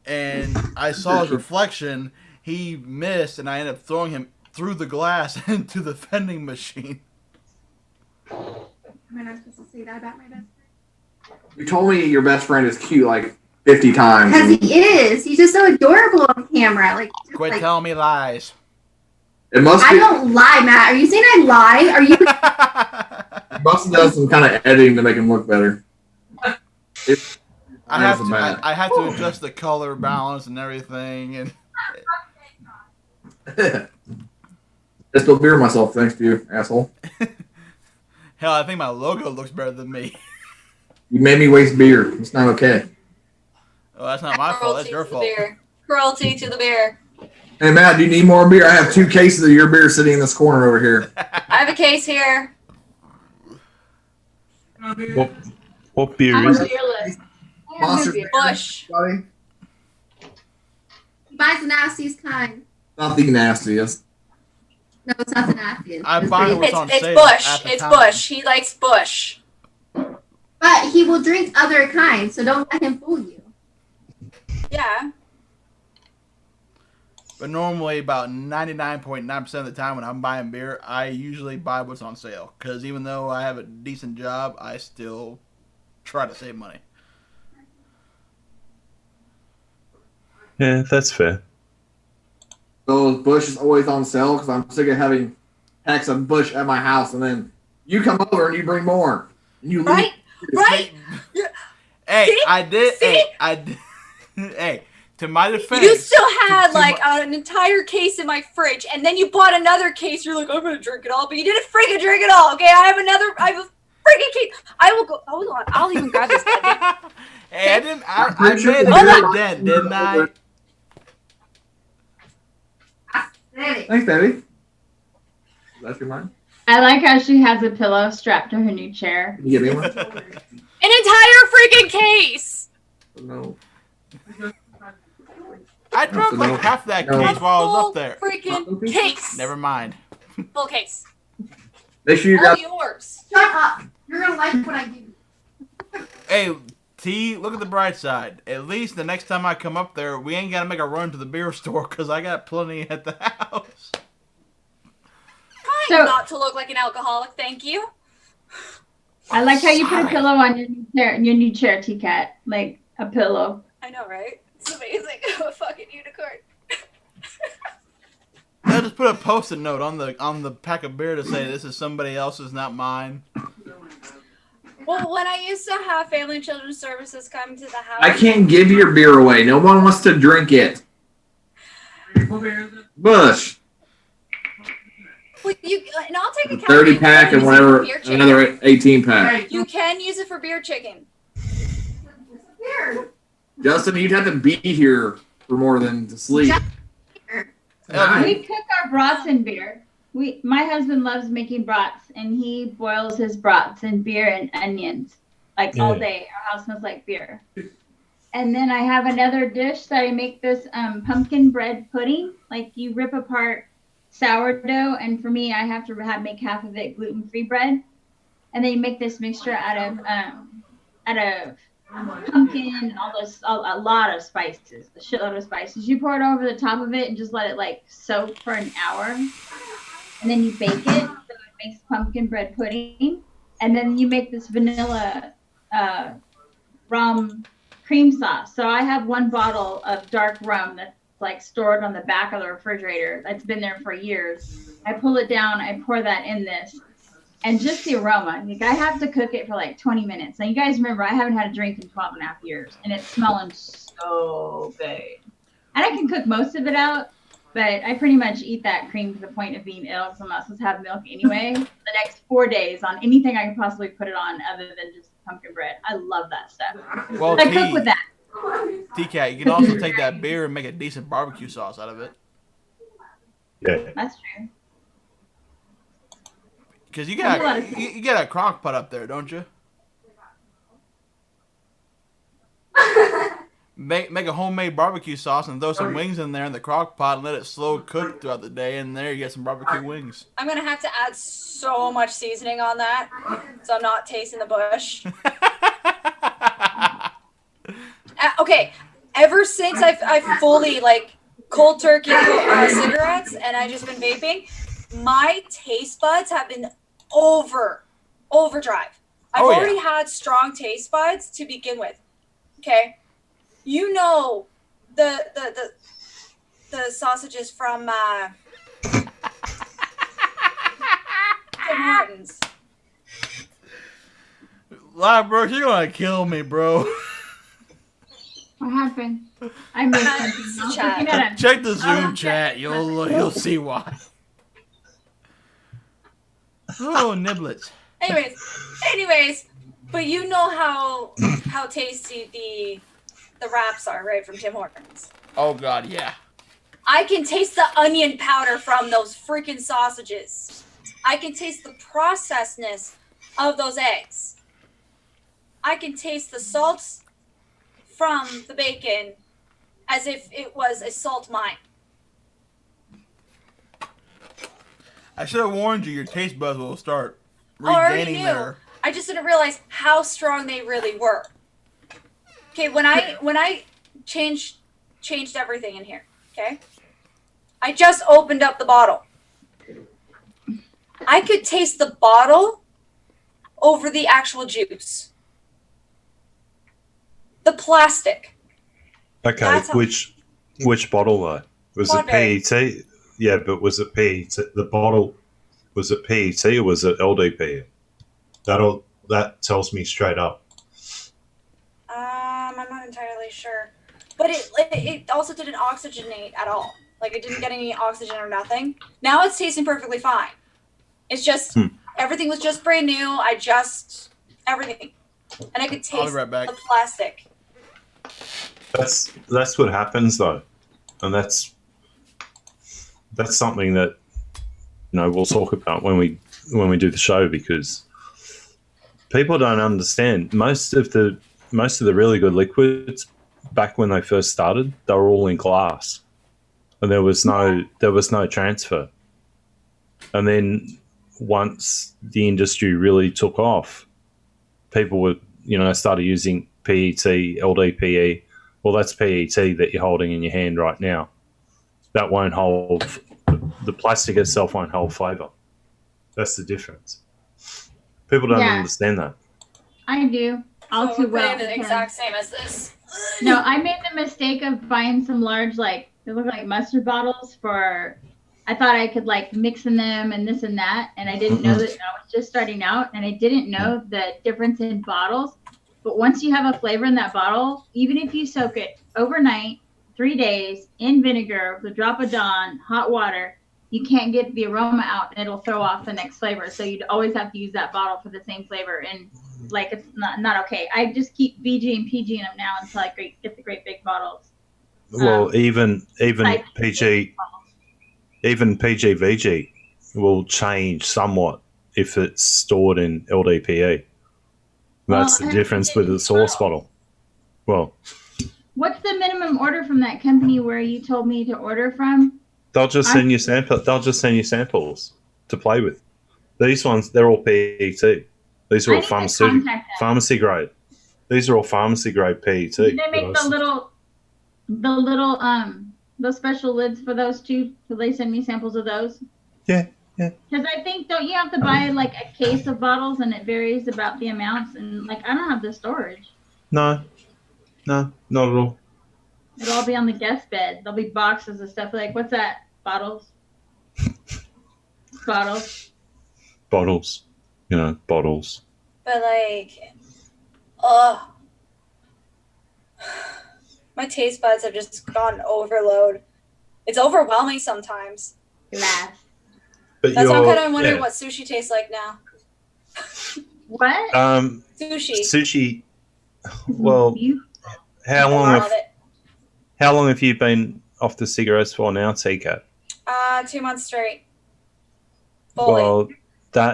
Speaker 1: and I saw his reflection. He missed, and I ended up throwing him through the glass into the vending machine.
Speaker 6: Am I not supposed to say that about my best friend?
Speaker 4: You told me your best friend is cute 50 times.
Speaker 6: Because he is. He's just so adorable on camera.
Speaker 1: Quit telling me lies.
Speaker 4: It must
Speaker 6: I
Speaker 4: be.
Speaker 6: don't lie, Matt. Are you saying I lie? Are you?
Speaker 4: You must have done some kind of editing to make him look better.
Speaker 1: I have to adjust the color balance and everything, and
Speaker 4: It I spilled beer myself, thanks to you, asshole.
Speaker 1: Hell, I think my logo looks better than me.
Speaker 4: You made me waste beer. It's not okay.
Speaker 1: Oh, that's not my fault. That's your fault.
Speaker 2: Cruelty to the beer.
Speaker 4: Hey, Matt, do you need more beer? I have 2 cases of your beer sitting in this corner over here.
Speaker 2: I have a case here.
Speaker 5: What beer
Speaker 3: I'm
Speaker 5: is it?
Speaker 3: fearless. I have
Speaker 4: Monster
Speaker 3: no beer.
Speaker 2: Bush.
Speaker 4: Buddy?
Speaker 6: He buys the nastiest kind.
Speaker 4: Not the nastiest.
Speaker 6: No, it's not the nastiest.
Speaker 1: I
Speaker 6: It's
Speaker 1: buy
Speaker 6: pretty-
Speaker 1: what's on
Speaker 2: It's
Speaker 1: sale
Speaker 2: Bush.
Speaker 1: at the
Speaker 2: It's
Speaker 1: time.
Speaker 2: Bush. He likes Bush.
Speaker 6: But he will drink other kinds, so don't let him fool you.
Speaker 2: Yeah.
Speaker 1: But normally, about 99.9% of the time when I'm buying beer, I usually buy what's on sale. Because even though I have a decent job, I still try to save money.
Speaker 5: Yeah, that's fair.
Speaker 4: So Bush is always on sale because I'm sick of having packs of Bush at my house, and then you come over and you bring more. And you
Speaker 2: Right? Right?
Speaker 1: Hey,
Speaker 2: See?
Speaker 1: I did.
Speaker 2: See?
Speaker 1: Hey, I did. Hey, to my defense.
Speaker 2: You still had
Speaker 1: to
Speaker 2: like an entire case in my fridge, and then you bought another case. You're like, I'm gonna drink it all, but you didn't freaking drink it all. Okay, I have a freaking case. I will go. Hold on, I'll even grab this.
Speaker 1: Hey, I didn't. I
Speaker 4: pretty sure
Speaker 1: made a
Speaker 4: the
Speaker 1: good
Speaker 4: beer-
Speaker 1: dent, didn't I?
Speaker 4: Thanks, Daddy. That's your mine?
Speaker 3: I like how she has a pillow strapped to her new chair.
Speaker 4: Can you get me one?
Speaker 2: An entire freaking case.
Speaker 4: No.
Speaker 1: I drank
Speaker 4: No.
Speaker 1: like half that
Speaker 4: No.
Speaker 1: case while I was
Speaker 2: Full
Speaker 1: up there.
Speaker 2: freaking case.
Speaker 1: Never mind.
Speaker 2: Full case.
Speaker 4: Make sure you
Speaker 2: All
Speaker 4: got.
Speaker 2: yours.
Speaker 6: Shut up. You're gonna like what I give you.
Speaker 1: Hey, T, look at the bright side. At least the next time I come up there, we ain't got to make a run to the beer store because I got plenty at the house.
Speaker 2: Trying not to look like an alcoholic, thank you.
Speaker 3: I like how you put a pillow on your new chair, T-Cat. Like a pillow.
Speaker 2: I know, right? It's amazing. I'm a fucking unicorn.
Speaker 1: I just put a post-it note on the pack of beer to say this is somebody else's, not mine.
Speaker 2: Well, when I used to have Family and Children's Services come to the house,
Speaker 4: I can't give your beer away. No one wants to drink it. Bush.
Speaker 2: well, and I'll take a count.
Speaker 4: 30 pack and whatever, another 18 pack.
Speaker 2: You can use it for beer chicken.
Speaker 6: Here.
Speaker 4: Justin, you'd have to be here for more than to sleep.
Speaker 3: We cook our brats in beer. My husband loves making brats, and he boils his brats in beer and onions, like all day. Our house smells like beer. And then I have another dish that I make this pumpkin bread pudding. Like you rip apart sourdough, and for me, I have to make half of it gluten-free bread, and then you make this mixture out of pumpkin and a lot of spices, a shitload of spices. You pour it over the top of it and just let it like soak for an hour. And then you bake it, so it makes pumpkin bread pudding. And then you make this vanilla rum cream sauce. So I have one bottle of dark rum that's like stored on the back of the refrigerator. That's been there for years. I pull it down, I pour that in this. And just the aroma. Like I have to cook it for like 20 minutes. Now you guys remember I haven't had a drink in 12 and a half years. And it's smelling so good. And I can cook most of it out. But I pretty much eat that cream to the point of being ill because I'm not supposed to have milk anyway. The next 4 days on anything I can possibly put it on other than just pumpkin bread. I love that stuff.
Speaker 1: Well,
Speaker 3: I cook with that.
Speaker 1: T-Cat, you can also take that beer and make a decent barbecue sauce out of it.
Speaker 5: Yeah.
Speaker 3: That's true.
Speaker 1: Because you got a crock pot up there, don't you? Make a homemade barbecue sauce and throw some wings in there in the crock pot and let it slow cook throughout the day, and there you get some barbecue wings.
Speaker 2: I'm gonna have to add so much seasoning on that, so I'm not tasting the bush. Okay, ever since I've fully like cold turkey cigarettes and I've just been vaping, my taste buds have been overdrive. I've already had strong taste buds to begin with. Okay, you know the sausages from Tim Hortons.
Speaker 1: Live, bro, you're gonna kill me, bro.
Speaker 3: What happened? I missed something. I was looking at a-
Speaker 1: Check the Zoom chat. You'll see why. Oh, niblets.
Speaker 7: Anyways, but you know how tasty the wraps are, right, from Tim Hortons.
Speaker 1: Oh God, yeah.
Speaker 7: I can taste the onion powder from those freaking sausages. I can taste the processedness of those eggs. I can taste the salt from the bacon as if it was a salt mine.
Speaker 1: I should have warned you. Your taste buds will start
Speaker 7: I already
Speaker 1: regaining
Speaker 7: knew.
Speaker 1: their.
Speaker 7: I just didn't realize how strong they really were. Okay, when I changed everything in here, okay? I just opened up the bottle. I could taste the bottle over the actual juice. The plastic.
Speaker 5: Okay,
Speaker 7: That's how-
Speaker 5: which bottle though? Was it
Speaker 7: Quadberry.
Speaker 5: PET? Yeah, but was it PET? The bottle, was it PET or was it LDPE? That tells me straight up.
Speaker 7: I'm not entirely sure, but it also didn't oxygenate at all. Like it didn't get any oxygen or nothing. Now it's tasting perfectly fine. It's just everything was just brand new. Everything, and I could
Speaker 1: I'll be
Speaker 7: taste
Speaker 1: right back.
Speaker 7: the plastic.
Speaker 5: That's what happens though, and that's something that we'll talk about when we do the show, because people don't understand most of the really good liquids back when they first started, they were all in glass, and there was no transfer. And then once the industry really took off, people were started using PET, LDPE. Well, that's PET that you're holding in your hand right now. That won't hold, the plastic itself won't hold flavour. That's the difference. People don't understand that.
Speaker 3: I do. All
Speaker 7: So
Speaker 3: too well.
Speaker 7: the
Speaker 3: because-
Speaker 7: exact same as this.
Speaker 3: No, I made the mistake of buying some large, like, they look like mustard bottles for, I thought I could, like, mix in them and this and that. And I didn't know that I was just starting out, and I didn't know the difference in bottles. But once you have a flavor in that bottle, even if you soak it overnight, 3 days in vinegar with a drop of Dawn, hot water, you can't get the aroma out, and it'll throw off the next flavor. So you'd always have to use that bottle for the same flavor. And like, it's not okay. I just keep VG and PG in them now until I get the great big bottles.
Speaker 5: Well, even PG, VG will change somewhat if it's stored in LDPE. That's the difference with the source bottle. Well,
Speaker 3: what's the minimum order from that company where you told me to order from?
Speaker 5: they'll just send you samples to play with. These ones, they're all PET. These are all pharmacy grade. These are all pharmacy grade PET.
Speaker 3: Do they make those special lids for those too? Do they send me samples of those?
Speaker 5: Yeah.
Speaker 3: Because I think, don't you have to buy like a case of bottles, and it varies about the amounts, and like I don't have the storage.
Speaker 5: No, not at all.
Speaker 3: It'll all be on the guest bed. There'll be boxes of stuff. Like, what's that? Bottles. Bottles.
Speaker 5: Bottles. Bottles.
Speaker 7: But like, my taste buds have just gone overload. It's overwhelming sometimes.
Speaker 3: Glass.
Speaker 5: But
Speaker 7: That's why I'm kind of wondering what sushi tastes like now.
Speaker 3: What?
Speaker 5: Sushi. Well, how long have you been off the cigarettes for now, TKAT?
Speaker 7: 2 months straight. Fully.
Speaker 5: Well,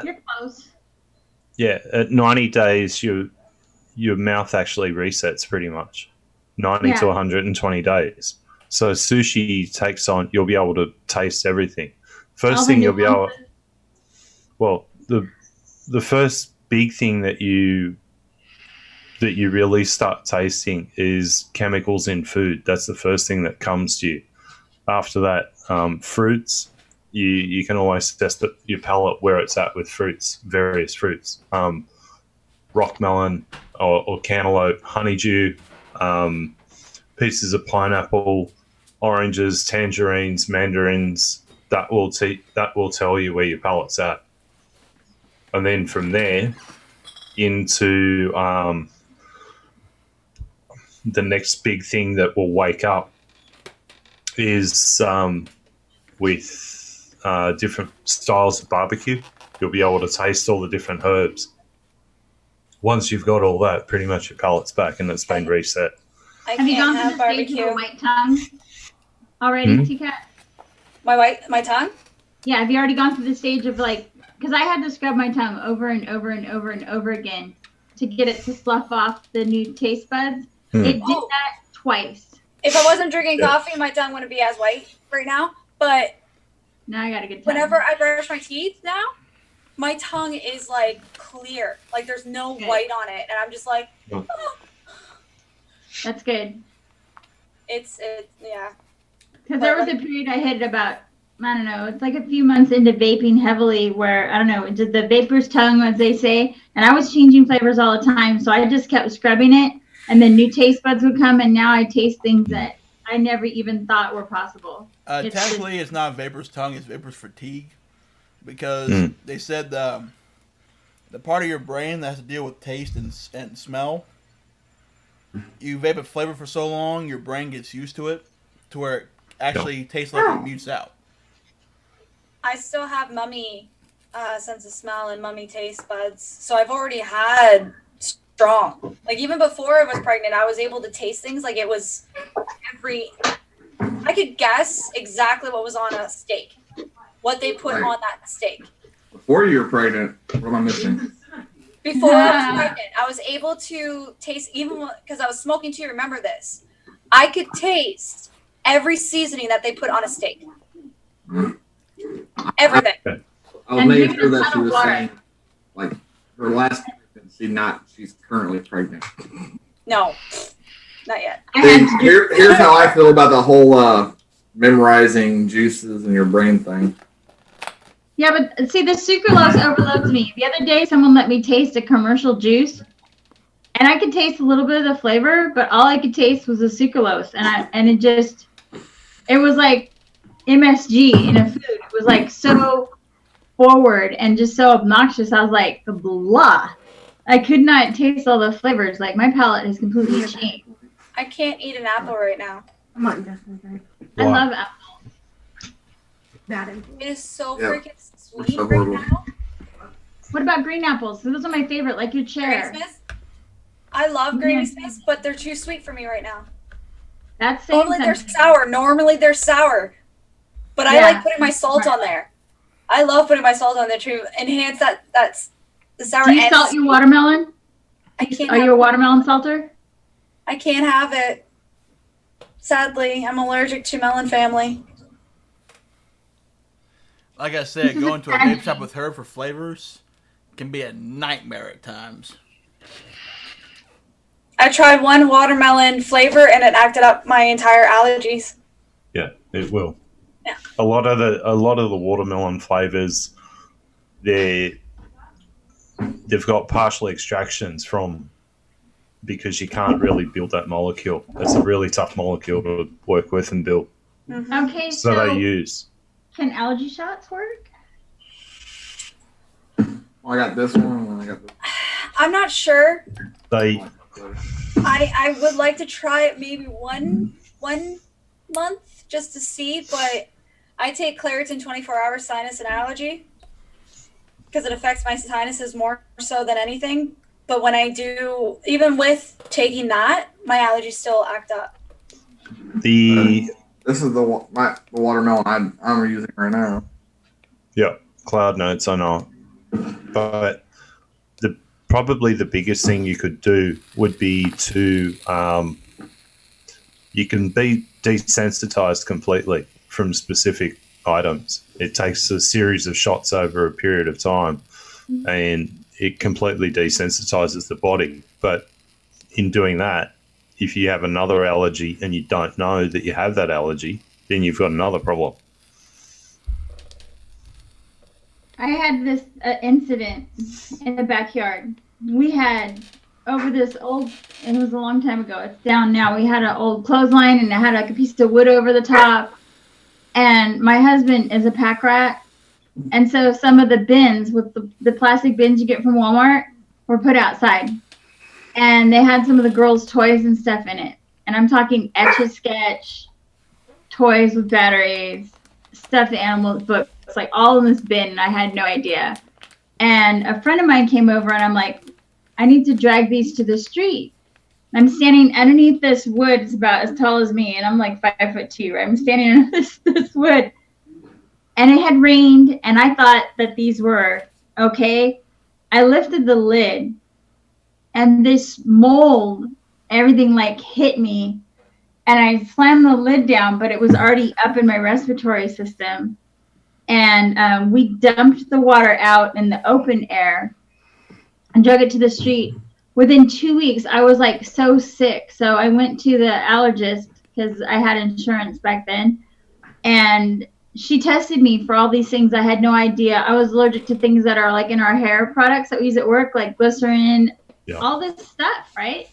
Speaker 3: You're close.
Speaker 5: Yeah, at 90 days, your mouth actually resets pretty much. 90 to 120 days. So sushi takes on, you'll be able to taste everything. First thing you'll be able, well, the first big thing that you really start tasting is chemicals in food. That's the first thing that comes to you. After that, fruits. You can always test your palate where it's at with fruits, various fruits. Rock melon or cantaloupe, honeydew, pieces of pineapple, oranges, tangerines, mandarins. That will tell you where your palate's at. And then from there into the next big thing that will wake up is with different styles of barbecue. you'll be able to taste all the different herbs. Once you've got all that, pretty much your palate's back and it's been reset.
Speaker 7: I
Speaker 3: Have you
Speaker 7: can't
Speaker 3: gone
Speaker 7: have
Speaker 3: through the stage of
Speaker 7: barbecue.
Speaker 3: a white tongue already,
Speaker 5: Hmm?
Speaker 3: T-Cat?
Speaker 7: My tongue?
Speaker 3: Yeah, have you already gone through the stage of like, because I had to scrub my tongue over and over and over and over again to get it to slough off the new taste buds.
Speaker 5: Hmm.
Speaker 3: It did that twice.
Speaker 7: If I wasn't drinking
Speaker 5: Yeah.
Speaker 7: coffee, my tongue wouldn't be as white right now. But
Speaker 3: Now I got a good tongue.
Speaker 7: whenever I brush my teeth now, my tongue is like clear. Like there's no
Speaker 3: Good.
Speaker 7: white on it. And I'm just like, oh.
Speaker 3: That's good.
Speaker 7: It's yeah.
Speaker 3: Because there was a period I hit about, I don't know, it's like a few months into vaping heavily where, I don't know, did the vapor's tongue, as they say, and I was changing flavors all the time. So I just kept scrubbing it, and then new taste buds would come, and now I taste things that I never even thought were possible. It's
Speaker 1: Technically, it's not vapor's tongue; it's vapor's fatigue, because they said the part of your brain that has to deal with taste and smell. You vape a flavor for so long, your brain gets used to it, to where it actually tastes like it mutes out.
Speaker 7: I still have mummy sense of smell and mummy taste buds. So I've already had strong. Like even before I was pregnant, I was able to taste things like it was I could guess exactly what was on a steak, what they put on that steak.
Speaker 4: Before you were pregnant, what am I missing?
Speaker 7: Before I was pregnant, I was able to taste, even because I was smoking too, remember this. I could taste every seasoning that they put on a steak. Everything.
Speaker 4: I was making sure that she was saying, like, her last pregnancy, not she's currently pregnant.
Speaker 7: No, not yet.
Speaker 4: Here's how I feel about the whole memorizing juices in your brain thing.
Speaker 3: Yeah, but see, the sucralose overloads me. The other day, someone let me taste a commercial juice, and I could taste a little bit of the flavor, but all I could taste was the sucralose, and it was like MSG in a food. It was like so forward and just so obnoxious. I was like, blah. I could not taste all the flavors. Like my palate has completely changed.
Speaker 7: I can't eat an apple right now.
Speaker 6: Come on, Justin.
Speaker 3: I love apples.
Speaker 6: That
Speaker 7: It is so
Speaker 4: Yeah.
Speaker 7: freaking sweet
Speaker 4: So
Speaker 7: right
Speaker 4: horrible.
Speaker 7: now.
Speaker 3: What about green apples? Those are my favorite, like your chair.
Speaker 7: Granny Smith. I love Granny Smiths, but they're too sweet for me right now.
Speaker 3: That's same
Speaker 7: Normally they're
Speaker 3: sentiment.
Speaker 7: sour. Normally they're sour. But I
Speaker 3: Yeah.
Speaker 7: like putting my salt on there. I love putting my salt on there to enhance that's the sour.
Speaker 3: Do you
Speaker 7: and
Speaker 3: salt
Speaker 7: sweet.
Speaker 3: your watermelon?
Speaker 7: I can't.
Speaker 3: Are you a watermelon salter?
Speaker 7: I can't have it. Sadly, I'm allergic to melon family.
Speaker 1: Like I said, going to a vape shop with her for flavors can be a nightmare at times.
Speaker 7: I tried one watermelon flavor and it acted up my entire allergies.
Speaker 5: Yeah, it will.
Speaker 7: Yeah.
Speaker 5: A lot of the watermelon flavors, they've got partial extractions from, because you can't really build that molecule. It's a really tough molecule to work with and build.
Speaker 7: Mm-hmm.
Speaker 3: Okay,
Speaker 5: So they use.
Speaker 3: can allergy shots work?
Speaker 4: Well, I got this one, and I got this
Speaker 7: I'm not sure.
Speaker 5: They
Speaker 4: one.
Speaker 7: I would like to try it maybe one month just to see, but I take Claritin 24-hour sinus and allergy because it affects my sinuses more so than anything. But when I do, even with taking that, my allergies still act up.
Speaker 5: the
Speaker 4: This is the watermelon I'm using right now.
Speaker 5: yeah, cloud notes I know, but probably the biggest thing you could do would be to you can be desensitized completely from specific items. It takes a series of shots over a period of time, and it completely desensitizes the body. But in doing that, if you have another allergy and you don't know that you have that allergy, then you've got another problem.
Speaker 3: I had this incident in the backyard. We had over this old, it was a long time ago, it's down now. We had an old clothesline and it had like a piece of wood over the top. And my husband is a pack rat. And so some of the bins with the plastic bins you get from Walmart were put outside. And they had some of the girls' toys and stuff in it. And I'm talking Etch-a-Sketch, toys with batteries, stuffed animals, books, like all in this bin, and I had no idea. And a friend of mine came over and I'm like, I need to drag these to the street. I'm standing underneath this wood. It's about as tall as me. And I'm like 5'2", right? I'm standing under this wood. And it had rained. And I thought that these were okay. I lifted the lid. And this mold, everything like hit me. And I slammed the lid down, but it was already up in my respiratory system. And we dumped the water out in the open air and drug it to the street. Within 2 weeks, I was like so sick. So I went to the allergist because I had insurance back then. And she tested me for all these things. I had no idea. I was allergic to things that are like in our hair products that we use at work, like glycerin, all this stuff, right?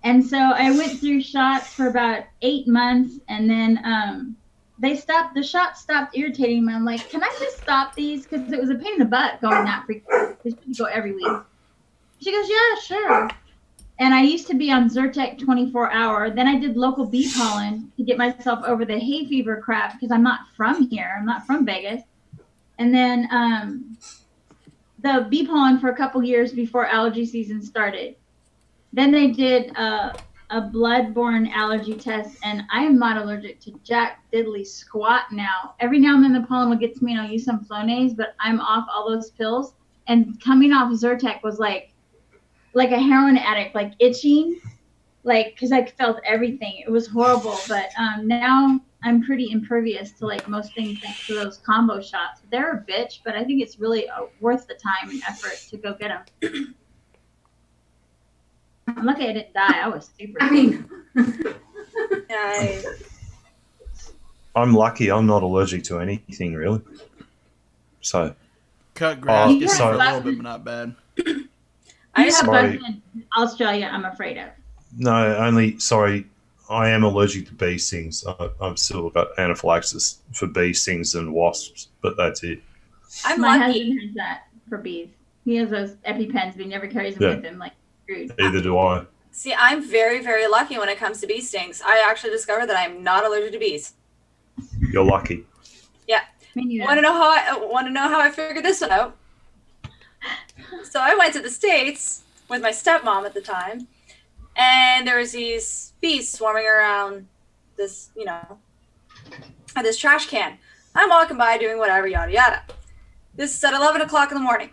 Speaker 3: And so I went through shots for about 8 months, and then the shots stopped irritating me. I'm like, can I just stop these? Because it was a pain in the butt going that frequently. They should go every week. She goes, yeah, sure. And I used to be on Zyrtec 24-hour. Then I did local bee pollen to get myself over the hay fever crap because I'm not from here. I'm not from Vegas. And then the bee pollen for a couple years before allergy season started. Then they did a bloodborne allergy test, and I am not allergic to jack diddly squat now. Every now and then the pollen will get to me, and I'll use some Flonase, but I'm off all those pills. And coming off Zyrtec was like a heroin addict, like itching, like because I felt everything. It was horrible, but now I'm pretty impervious to like most things thanks to those combo shots. They're a bitch, but I think it's really worth the time and effort to go get them. I'm lucky I didn't die. I was super.
Speaker 5: I'm lucky. I'm not allergic to anything really. So
Speaker 1: cut grass
Speaker 3: You
Speaker 1: just
Speaker 3: have
Speaker 1: a little bit, but not bad.
Speaker 3: I have bugs in Australia. I'm afraid of.
Speaker 5: No, only sorry. I am allergic to bee stings. I've still got anaphylaxis for bee stings and wasps, but that's it.
Speaker 3: My husband has that for bees. He has those EpiPens, but he never carries them with him. Like.
Speaker 5: Either do I.
Speaker 7: See, I'm very, very lucky when it comes to bee stings. I actually discovered that I'm not allergic to bees.
Speaker 5: You're lucky.
Speaker 7: Yeah. Want to know how I figured this one out? So I went to the States with my stepmom at the time, and there was these bees swarming around this, this trash can. I'm walking by doing whatever, yada yada. This is at 11 o'clock in the morning.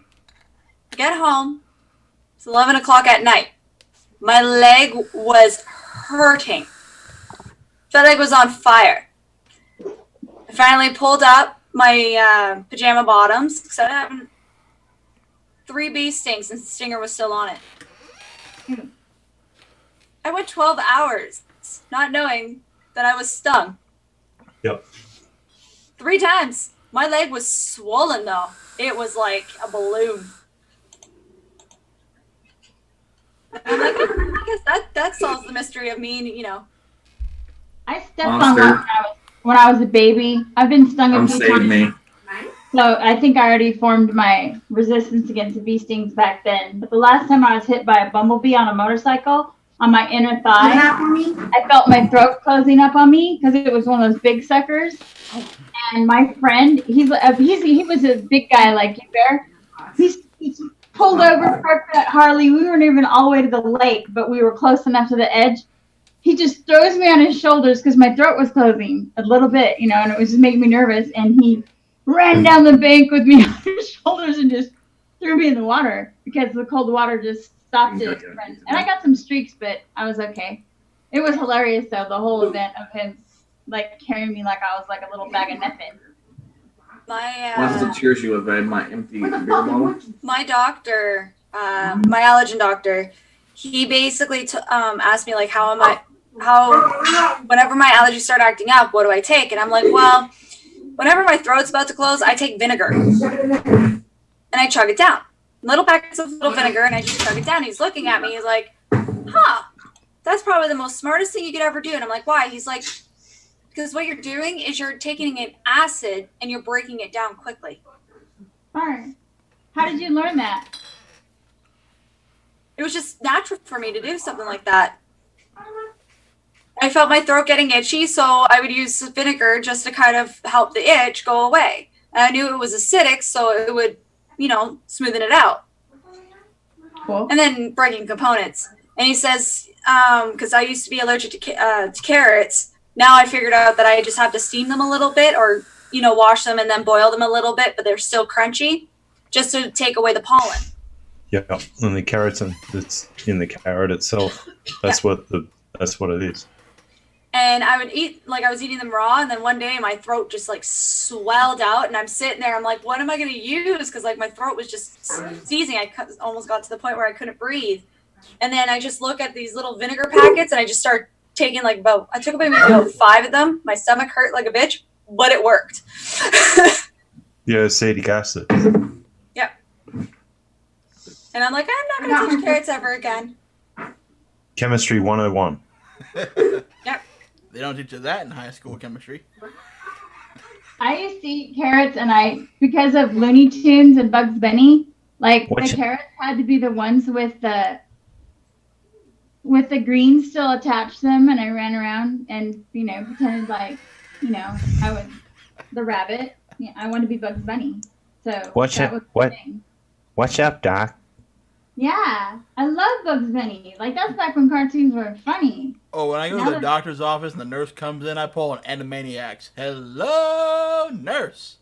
Speaker 7: Get home. It's 11 o'clock at night. My leg was hurting. My leg was on fire. I finally pulled up my pajama bottoms because I had 3 bee stings and the stinger was still on it. I went 12 hours not knowing that I was stung.
Speaker 5: Yep.
Speaker 7: 3 times. My leg was swollen though. It was like a balloon. I'm like, I guess that solves the mystery of me,
Speaker 3: I stepped on one when I was a baby. I've been stung a few times.
Speaker 4: Me.
Speaker 3: So I think I already formed my resistance against the bee stings back then. But the last time I was hit by a bumblebee on a motorcycle on my inner thigh, I felt my throat closing up on me because it was one of those big suckers. And my friend, he was a big guy like you, Bear. He's pulled over, parked that Harley. We weren't even all the way to the lake, but we were close enough to the edge. He just throws me on his shoulders because my throat was closing a little bit, and it was just making me nervous. And he ran down the bank with me on his shoulders and just threw me in the water because the cold water just stopped it. And I got some streaks, but I was okay. It was hilarious, though, the whole event of him like carrying me like I was like a little bag of nothing.
Speaker 4: Lots of tears you have read my empty beer bottle.
Speaker 7: My doctor, my allergen doctor, he basically asked me like, whenever my allergies start acting up, what do I take? And I'm like, well, whenever my throat's about to close, I take vinegar and I chug it down. Little packets of little vinegar, and I just chug it down. He's looking at me. He's like, that's probably the most smartest thing you could ever do. And I'm like, why? He's like, because what you're doing is you're taking an acid and you're breaking it down quickly.
Speaker 3: Alright. How did you learn that?
Speaker 7: It was just natural for me to do something like that. I felt my throat getting itchy, so I would use vinegar just to kind of help the itch go away. And I knew it was acidic, so it would smoothing it out.
Speaker 3: Cool.
Speaker 7: And then breaking components. And he says, because I used to be allergic to carrots, now I figured out that I just have to steam them a little bit or, wash them and then boil them a little bit, but they're still crunchy, just to take away the pollen.
Speaker 5: Yeah, and the keratin that's in the carrot itself. That's what it is.
Speaker 7: And I was eating them raw, and then one day my throat just swelled out, and I'm sitting there, I'm like, what am I going to use? Because my throat was just seizing. I almost got to the point where I couldn't breathe. And then I just look at these little vinegar packets, and I just start taking I took maybe about 5 of them. My stomach hurt like a bitch, but it worked.
Speaker 5: Yeah, acetic acid.
Speaker 7: Yep. And I'm like, I'm not going to touch carrots ever again.
Speaker 5: Chemistry 101.
Speaker 7: Yep.
Speaker 1: They don't teach you that in high school chemistry.
Speaker 3: I used to eat carrots, and because of Looney Tunes and Bugs Bunny, the carrots had to be the ones with the green still attached to them, and I ran around and pretended I was the rabbit. Yeah, I wanted to be Bugs Bunny. So
Speaker 5: Watch up, Doc.
Speaker 3: Yeah, I love Bugs Bunny. That's back when cartoons were funny.
Speaker 1: Oh, when I go to the doctor's office and the nurse comes in, I pull an Animaniacs. Hello, nurse.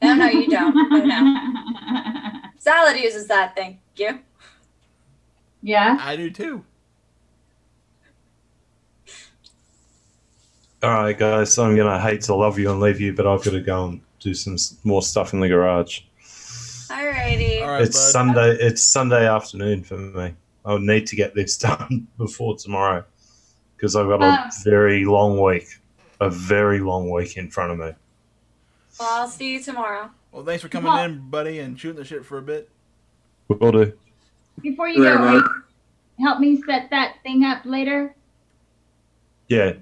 Speaker 7: No, you don't. No. Salad uses that thing. You?
Speaker 3: Yeah.
Speaker 1: I do too.
Speaker 5: All right, guys. So I'm gonna hate to love you and leave you, but I've got to go and do some more stuff in the garage.
Speaker 7: Alrighty.
Speaker 1: All right,
Speaker 5: It's
Speaker 1: bud.
Speaker 5: Sunday. It's Sunday afternoon for me. I'll need to get this done before tomorrow because I've got a very long week in front of me.
Speaker 7: Well, I'll see you tomorrow.
Speaker 1: Well, thanks for coming in, buddy, and shooting the shit for a bit.
Speaker 5: Will do.
Speaker 3: Before you go, help me set that thing up later.
Speaker 5: Yeah.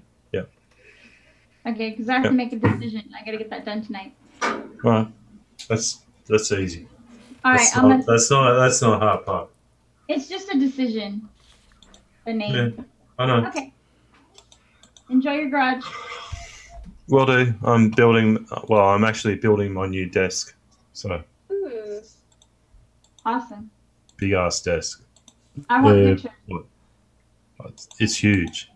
Speaker 3: Okay, because I have to make a decision. I got to get that done tonight.
Speaker 5: All right. That's easy.
Speaker 3: All right,
Speaker 5: That's not a hard part.
Speaker 3: It's just a decision. The name.
Speaker 5: Yeah, I know.
Speaker 3: Okay. Enjoy your garage.
Speaker 5: Will do. I'm actually building my new desk. So.
Speaker 7: Ooh.
Speaker 3: Awesome.
Speaker 5: Big ass desk.
Speaker 3: I want pictures.
Speaker 5: It's huge.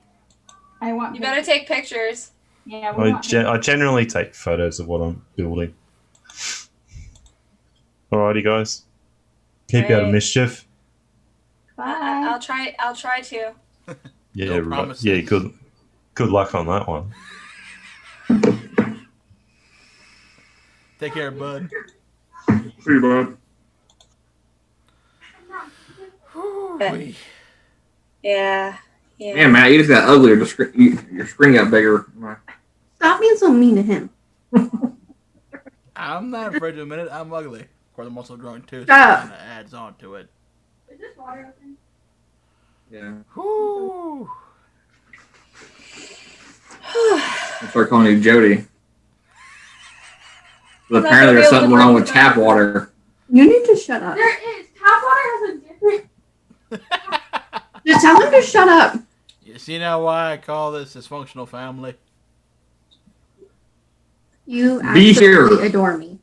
Speaker 3: I want.
Speaker 7: You better take pictures.
Speaker 3: Yeah.
Speaker 5: I generally take photos of what I'm building. Alrighty, guys. Keep out of mischief.
Speaker 3: Bye.
Speaker 7: I'll try to.
Speaker 5: Yeah, right. Yeah. Good luck on that one.
Speaker 1: Take care, bud.
Speaker 4: See you, bud.
Speaker 7: Yeah.
Speaker 4: Man, Matt, you just got uglier. Your screen got bigger.
Speaker 6: Stop being so mean to him.
Speaker 1: I'm not afraid to admit it. I'm ugly. Of course, I'm also growing too, so it
Speaker 6: Shut
Speaker 1: kind of adds on to it.
Speaker 6: Is this water open?
Speaker 4: Yeah.
Speaker 1: Whew.
Speaker 4: I'll start calling you Jody. But apparently there's something wrong with tap water.
Speaker 6: You need to shut up. There is. Tap water has a different... Just tell him to shut up.
Speaker 1: You see now why I call this Dysfunctional Family?
Speaker 6: You
Speaker 4: Be here.
Speaker 6: absolutely adore me.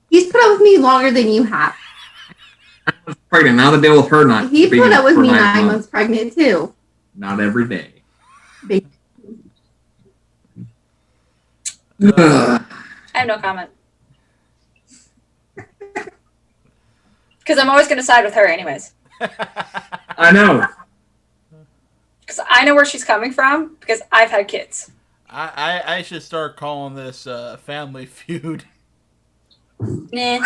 Speaker 6: He's put up with me longer than you have.
Speaker 4: Pregnant. Now to deal with her not.
Speaker 6: He
Speaker 4: being
Speaker 6: put up with
Speaker 4: for
Speaker 6: me
Speaker 4: 9
Speaker 6: 9 months pregnant too.
Speaker 4: Not every day.
Speaker 6: Big.
Speaker 7: I have no comment. Because I'm always going to side with her anyways.
Speaker 4: I know.
Speaker 7: Because I know where she's coming from because I've had kids.
Speaker 1: I should start calling this Family Feud.
Speaker 7: Nah.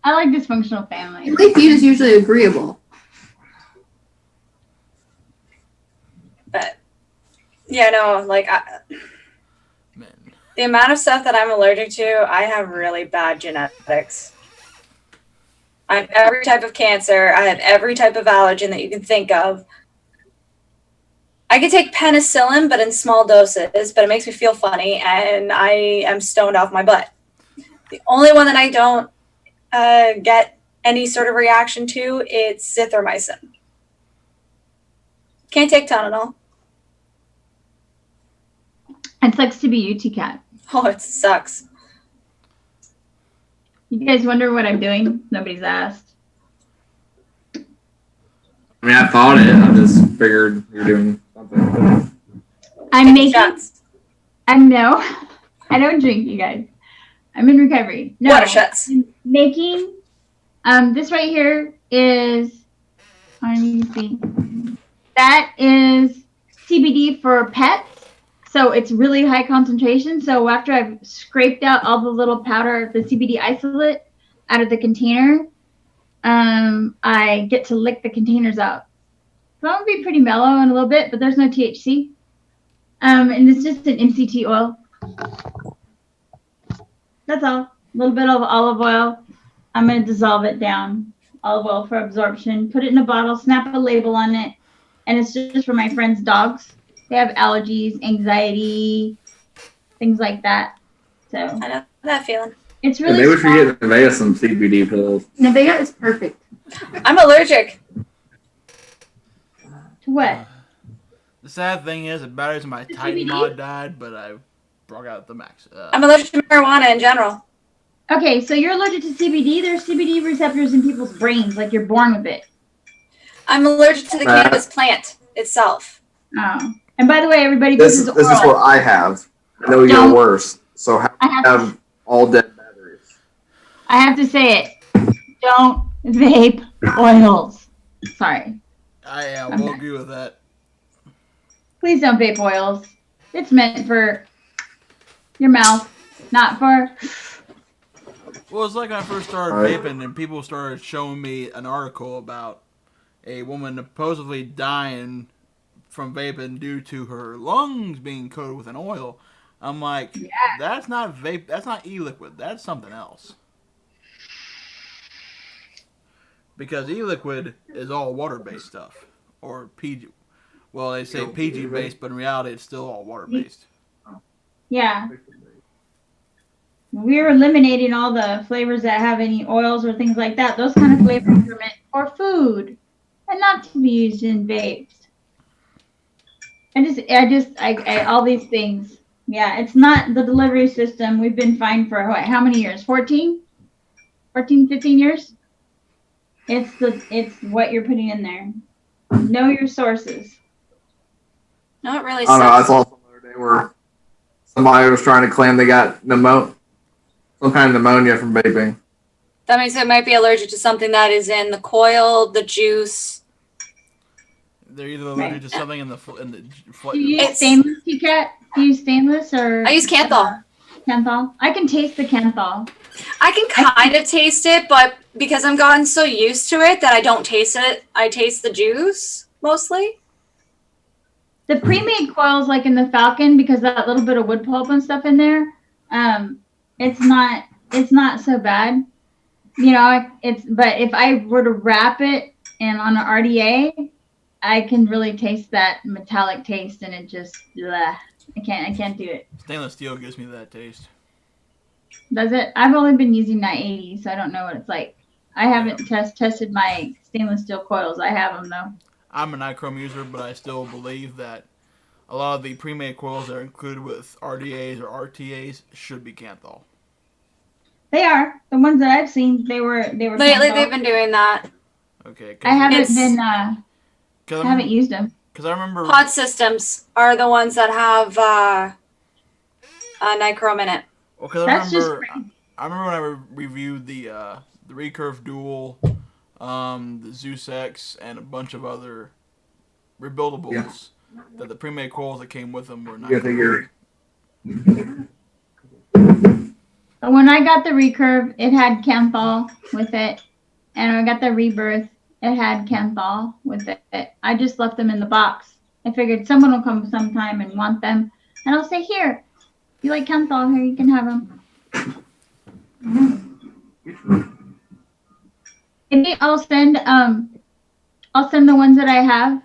Speaker 3: I like Dysfunctional Family.
Speaker 6: Family feud is usually agreeable.
Speaker 7: But, yeah, no,
Speaker 1: Man.
Speaker 7: the amount of stuff that I'm allergic to, I have really bad genetics. I have every type of cancer. I have every type of allergen that you can think of. I can take penicillin, but in small doses, but it makes me feel funny, and I am stoned off my butt. The only one that I don't get any sort of reaction to, it's zithromycin. Can't take Tylenol.
Speaker 3: It sucks to be UT Cat.
Speaker 7: Oh, it sucks.
Speaker 3: You guys wonder what I'm doing? Nobody's asked.
Speaker 4: I mean, I thought it. I just figured you're doing something.
Speaker 3: I'm making.
Speaker 7: Shots.
Speaker 3: I know. I don't drink, you guys. I'm in recovery. No.
Speaker 7: Water shots.
Speaker 3: I'm making. This right here is. I need to see. That is CBD for pets. So it's really high concentration. So after I've scraped out all the little powder, the CBD isolate out of the container, I get to lick the containers out. So I'm gonna be pretty mellow in a little bit, but there's no THC. And it's just an MCT oil. That's all. A little bit of olive oil. I'm gonna dissolve it down. Olive oil for absorption. Put it in a bottle. Snap a label on it, and it's just for my friends' dogs. They have allergies, anxiety, things like that. So
Speaker 7: I know that feeling.
Speaker 3: it's
Speaker 4: Yeah,
Speaker 3: really.
Speaker 4: maybe we should get Nevaeh some CBD pills.
Speaker 6: Nevaeh is perfect.
Speaker 7: I'm allergic.
Speaker 3: To what?
Speaker 1: The sad thing is, the batteries in my Titan
Speaker 3: CBD?
Speaker 1: mod died, but I brought out the max.
Speaker 7: I'm allergic to marijuana in general.
Speaker 3: Okay, so you're allergic to CBD. There's CBD receptors in people's brains, like you're born with it.
Speaker 7: I'm allergic to the cannabis plant itself.
Speaker 3: Oh. And by the way, everybody,
Speaker 4: This
Speaker 3: is
Speaker 4: is what
Speaker 3: oral.
Speaker 4: I have. I know
Speaker 3: Don't-
Speaker 4: you're worse. So
Speaker 3: I have
Speaker 4: have all dead batteries.
Speaker 3: I have to say it. Don't vape oils. Sorry.
Speaker 1: I will
Speaker 3: Okay.
Speaker 1: agree with that.
Speaker 3: Please don't vape oils. It's meant for your mouth, not for.
Speaker 1: Well, it's like when I first started
Speaker 4: Right.
Speaker 1: vaping and people started showing me an article about a woman supposedly dying from vaping due to her lungs being coated with an oil. I'm like, that's not vape. That's not e-liquid. That's something else. Because e-liquid is all water-based stuff, or PG. Well, they say PG-based, but in reality, it's still all water-based.
Speaker 3: Yeah. We're eliminating all the flavors that have any oils or things like that. Those kind of flavors are meant for food and not to be used in vapes. I all these things. Yeah, it's not the delivery system. We've been fined for what, how many years? 14, 15 years? It's what you're putting in there. Know your sources.
Speaker 7: No, it really
Speaker 4: I don't know. I
Speaker 7: sucks.
Speaker 4: saw some other day where somebody was trying to claim they got some kind of pneumonia from vaping.
Speaker 7: That means they might be allergic to something that is in the coil, the juice.
Speaker 1: They're either allergic
Speaker 3: Right.
Speaker 1: to something in the
Speaker 3: Do you use
Speaker 7: It's-
Speaker 3: stainless, TKAT? Do you use stainless or?
Speaker 7: I use Canthol.
Speaker 3: Canthol? I can taste the Canthol.
Speaker 7: I can kind of taste it, but because I'm gotten so used to it that I don't taste it, I taste the juice mostly.
Speaker 3: The pre-made coils, like in the Falcon, because that little bit of wood pulp and stuff in there, it's not so bad. You know, but if I were to wrap it and on an RDA, I can really taste that metallic taste, and it just, bleh. I can't do it.
Speaker 1: Stainless steel gives me that taste.
Speaker 3: Does it? I've only been using 980, so I don't know what it's like. I haven't tested my stainless steel coils. I have them though.
Speaker 1: I'm a nichrome user, but I still believe that a lot of the pre-made coils that are included with RDAs or RTAs should be Canthol.
Speaker 3: They are the ones that I've seen. They were.
Speaker 7: Lately,
Speaker 3: Canthol.
Speaker 7: they've been doing that.
Speaker 1: Okay.
Speaker 3: I haven't
Speaker 7: It's-
Speaker 3: been. I haven't used them.
Speaker 1: Because I remember.
Speaker 7: Pod systems are the ones that have nichrome in it.
Speaker 1: Well, because
Speaker 3: That's just
Speaker 1: I remember when I reviewed the Recurve Dual, the Zeus X, and a bunch of other rebuildables that the pre-made coils that came with them were not.
Speaker 4: You gotta figure.
Speaker 3: But when I got the Recurve, it had Canthol with it, and when I got the Rebirth, it had Canthol with it. I just left them in the box. I figured someone will come sometime and want them, and I'll say, "Here, you like Canthol? Here, you can have them." Maybe I'll send the ones that I have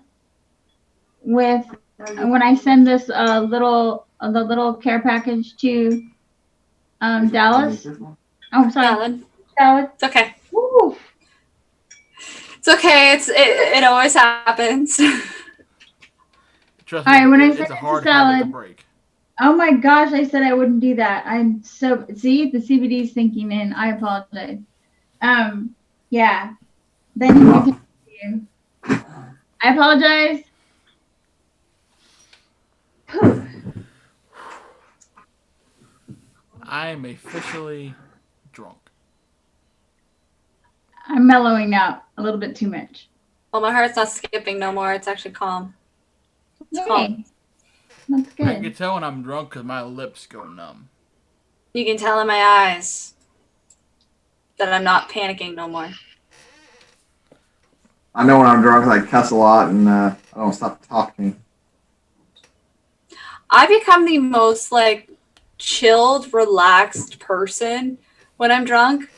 Speaker 3: with when I send this the little care package to Dallas. Oh, sorry,
Speaker 7: Alan,
Speaker 3: Dallas.
Speaker 7: it's okay.
Speaker 3: Woo.
Speaker 7: It's okay. It always happens.
Speaker 1: Trust
Speaker 3: All right,
Speaker 1: me,
Speaker 3: when I
Speaker 1: it's
Speaker 3: send
Speaker 1: a
Speaker 3: it to
Speaker 1: hard habit to
Speaker 3: salad-
Speaker 1: break.
Speaker 3: Oh my gosh, I said I wouldn't do that. I'm so see the CBD's sinking in. I apologize. Yeah. Then you can. I apologize. Poop.
Speaker 1: I am officially drunk.
Speaker 3: I'm mellowing out a little bit too much.
Speaker 7: Well, my heart's not skipping no more. It's actually calm. It's calm.
Speaker 3: That's
Speaker 1: I can
Speaker 3: good.
Speaker 1: tell when I'm drunk because my lips go numb.
Speaker 7: You can tell in my eyes that I'm not panicking no more.
Speaker 4: I know when I'm drunk, I cuss a lot and I don't stop talking.
Speaker 7: I become the most like chilled, relaxed person when I'm drunk,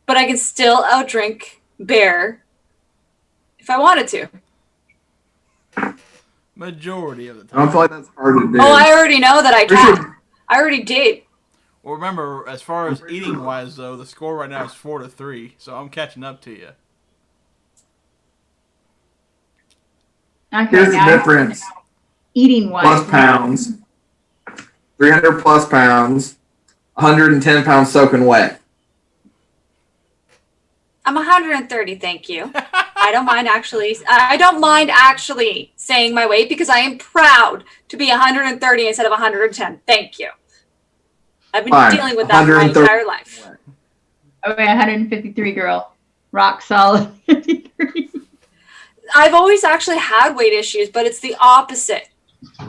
Speaker 7: but I can still outdrink Bear if I wanted to.
Speaker 1: Majority of the
Speaker 4: I
Speaker 1: time.
Speaker 4: don't feel like that's hard to do.
Speaker 7: Oh, I already know that I can. I already did.
Speaker 1: Well, remember, as far as eating wise, though, the score right now is 4-3, so I'm catching up to you.
Speaker 3: Okay,
Speaker 4: Here's the
Speaker 3: now
Speaker 4: difference.
Speaker 3: eating wise.
Speaker 4: Plus pounds. 300 plus pounds. 110 pounds soaking wet.
Speaker 7: I'm 130, thank you. I don't mind actually saying my weight because I am proud to be 130 instead of 110. Thank you. I've been dealing with that my entire life.
Speaker 3: Okay, 153 girl. Rock solid 53.
Speaker 7: I've always actually had weight issues, but it's the opposite.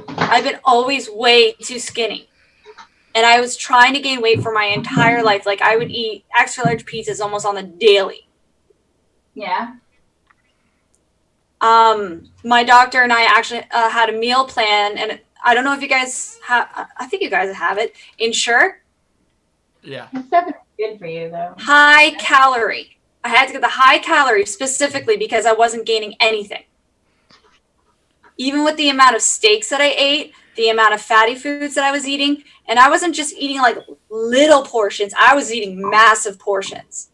Speaker 7: I've been always way too skinny. And I was trying to gain weight for my entire life. Like I would eat extra large pizzas almost on the daily.
Speaker 3: Yeah.
Speaker 7: My doctor and I actually had a meal plan, and I don't know if you guys have. I think you guys have it. Ensure.
Speaker 1: Yeah.
Speaker 3: That's definitely good for you, though.
Speaker 7: High calorie. I had to get the high calorie specifically because I wasn't gaining anything. Even with the amount of steaks that I ate, the amount of fatty foods that I was eating, and I wasn't just eating like little portions. I was eating massive portions.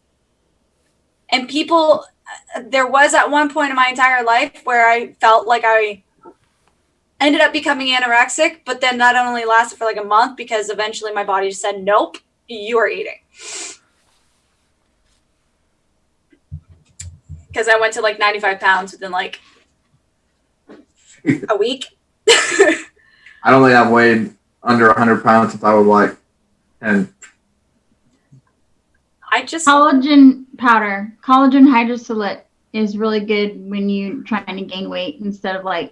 Speaker 7: And people, there was at one point in my entire life where I felt like I ended up becoming anorexic, but then that only lasted for like a month because eventually my body just said, nope, you are eating. Because I went to like 95 pounds within like a week.
Speaker 4: I don't think I've weighed under 100 pounds since I was like 10.
Speaker 3: Collagen powder, collagen hydrosolate is really good when you're trying to gain weight instead of like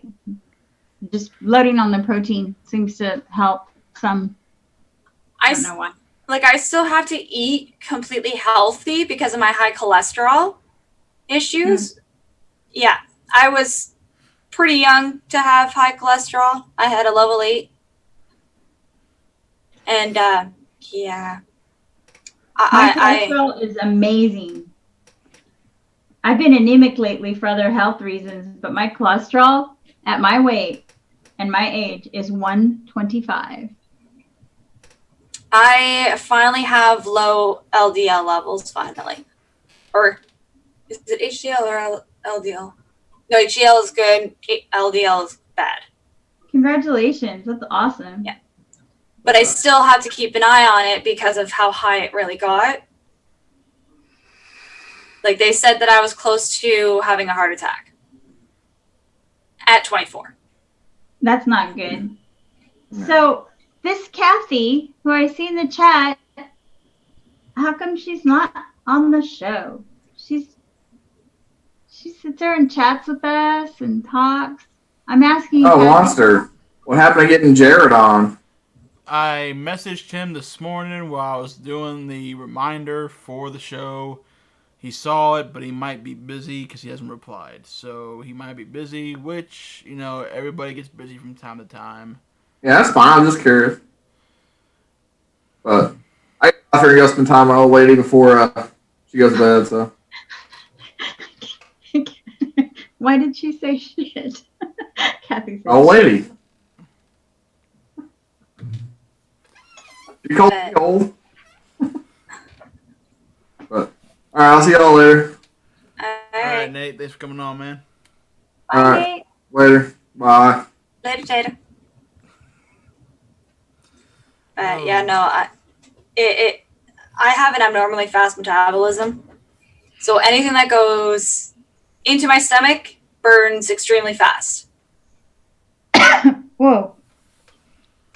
Speaker 3: just loading on the protein. Seems to help some. I don't know why.
Speaker 7: Like I still have to eat completely healthy because of my high cholesterol issues. Yeah, I was pretty young to have high cholesterol. I had a level 8. And yeah.
Speaker 3: My cholesterol is amazing. I've been anemic lately for other health reasons, but my cholesterol at my weight and my age is 125.
Speaker 7: I finally have low LDL levels finally. Or is it HDL or LDL? No, HDL is good. LDL is bad.
Speaker 3: Congratulations. That's awesome.
Speaker 7: Yeah. But I still have to keep an eye on it because of how high it really got. Like they said that I was close to having a heart attack at 24.
Speaker 3: That's not good. So this Kathy, who I see in the chat, how come she's not on the show? She sits there and chats with us and talks. I'm asking.
Speaker 4: Oh, Monster. What happened to getting Jared on?
Speaker 1: I messaged him this morning while I was doing the reminder for the show. He saw it, but he might be busy because he hasn't replied. So he might be busy, which, you know, everybody gets busy from time to time.
Speaker 4: Yeah, that's fine. I'm just curious. But I got her to go spend time with my old lady before she goes to bed, so.
Speaker 3: Why did she say shit? Kathy said
Speaker 4: Old lady. You called me old? But, alright, I'll see y'all later.
Speaker 1: Alright, Nate. Thanks for coming on, man.
Speaker 4: Alright, later. Bye.
Speaker 7: Later, Jada. Yeah, no, I have an abnormally fast metabolism. So anything that goes into my stomach burns extremely fast.
Speaker 3: Whoa.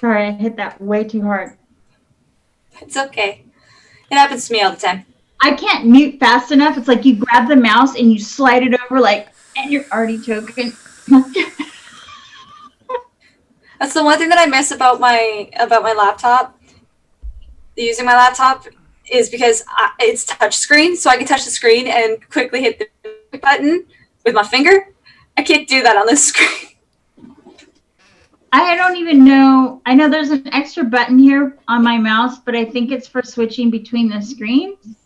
Speaker 3: Sorry, I hit that way too hard.
Speaker 7: It's okay. It happens to me all the time.
Speaker 3: I can't mute fast enough. It's like you grab the mouse and you slide it over, like, and you're already choking.
Speaker 7: That's the one thing that I miss about my laptop. Using my laptop is because it's touch screen, so I can touch the screen and quickly hit the button with my finger. I can't do that on this screen.
Speaker 3: I don't even know. I know there's an extra button here on my mouse, but I think it's for switching between the screens.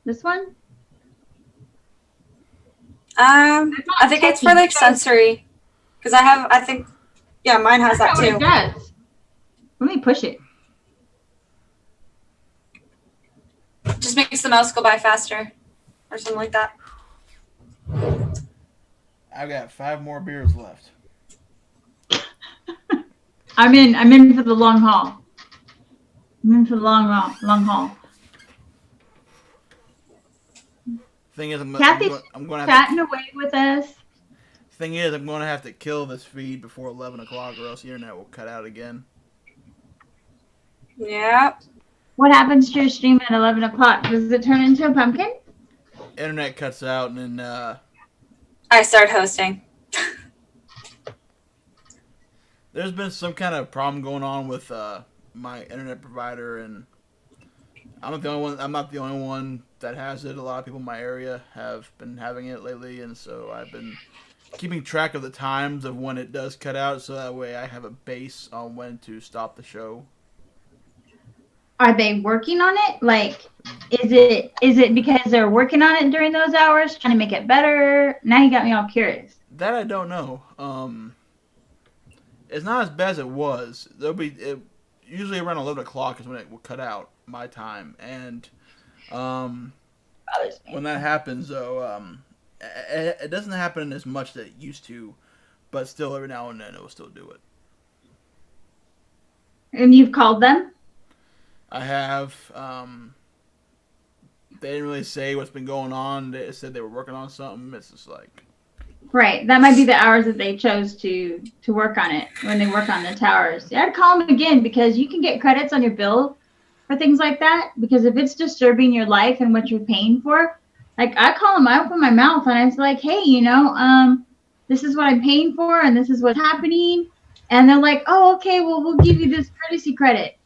Speaker 3: This one?
Speaker 7: I think it's for like sensory. Because I think, yeah, mine has that too.
Speaker 3: It does. Let me push it.
Speaker 7: Just makes the mouse go by faster or something like that.
Speaker 1: I've got 5 more beers left.
Speaker 3: I'm in for the long haul. I'm in for the long haul.
Speaker 1: Thing is, I'm
Speaker 3: Kathy's
Speaker 1: going to have
Speaker 3: chatting away with us.
Speaker 1: Thing is, I'm going to have to kill this feed before 11 o'clock, or else the internet will cut out again.
Speaker 7: Yeah.
Speaker 3: What happens to your stream at 11 o'clock? Does it turn into a pumpkin?
Speaker 1: Internet cuts out, and then
Speaker 7: I start hosting.
Speaker 1: there's been some kind of problem going on with my internet provider, and I'm not the only one that has it. A lot of people in my area have been having it lately, and so I've been keeping track of the times of when it does cut out, so that way I have a base on when to stop the show.
Speaker 3: Are they working on it? Like, is it because they're working on it during those hours, trying to make it better? Now you got me all curious.
Speaker 1: That I don't know. It's not as bad as it was. Usually around 11 o'clock is when it will cut out my time, and when that happens, though, it doesn't happen as much as it used to, but still every now and then it will still do it.
Speaker 3: And you've called them?
Speaker 1: I have. They didn't really say what's been going on. They said they were working on something. It's just like...
Speaker 3: Right. That might be the hours that they chose to work on it when they work on the towers. Yeah, I'd call them again because you can get credits on your bill for things like that. Because if it's disturbing your life and what you're paying for, like I call them, I open my mouth and I was like, hey, this is what I'm paying for and this is what's happening. And they're like, oh, okay, well, we'll give you this courtesy credit.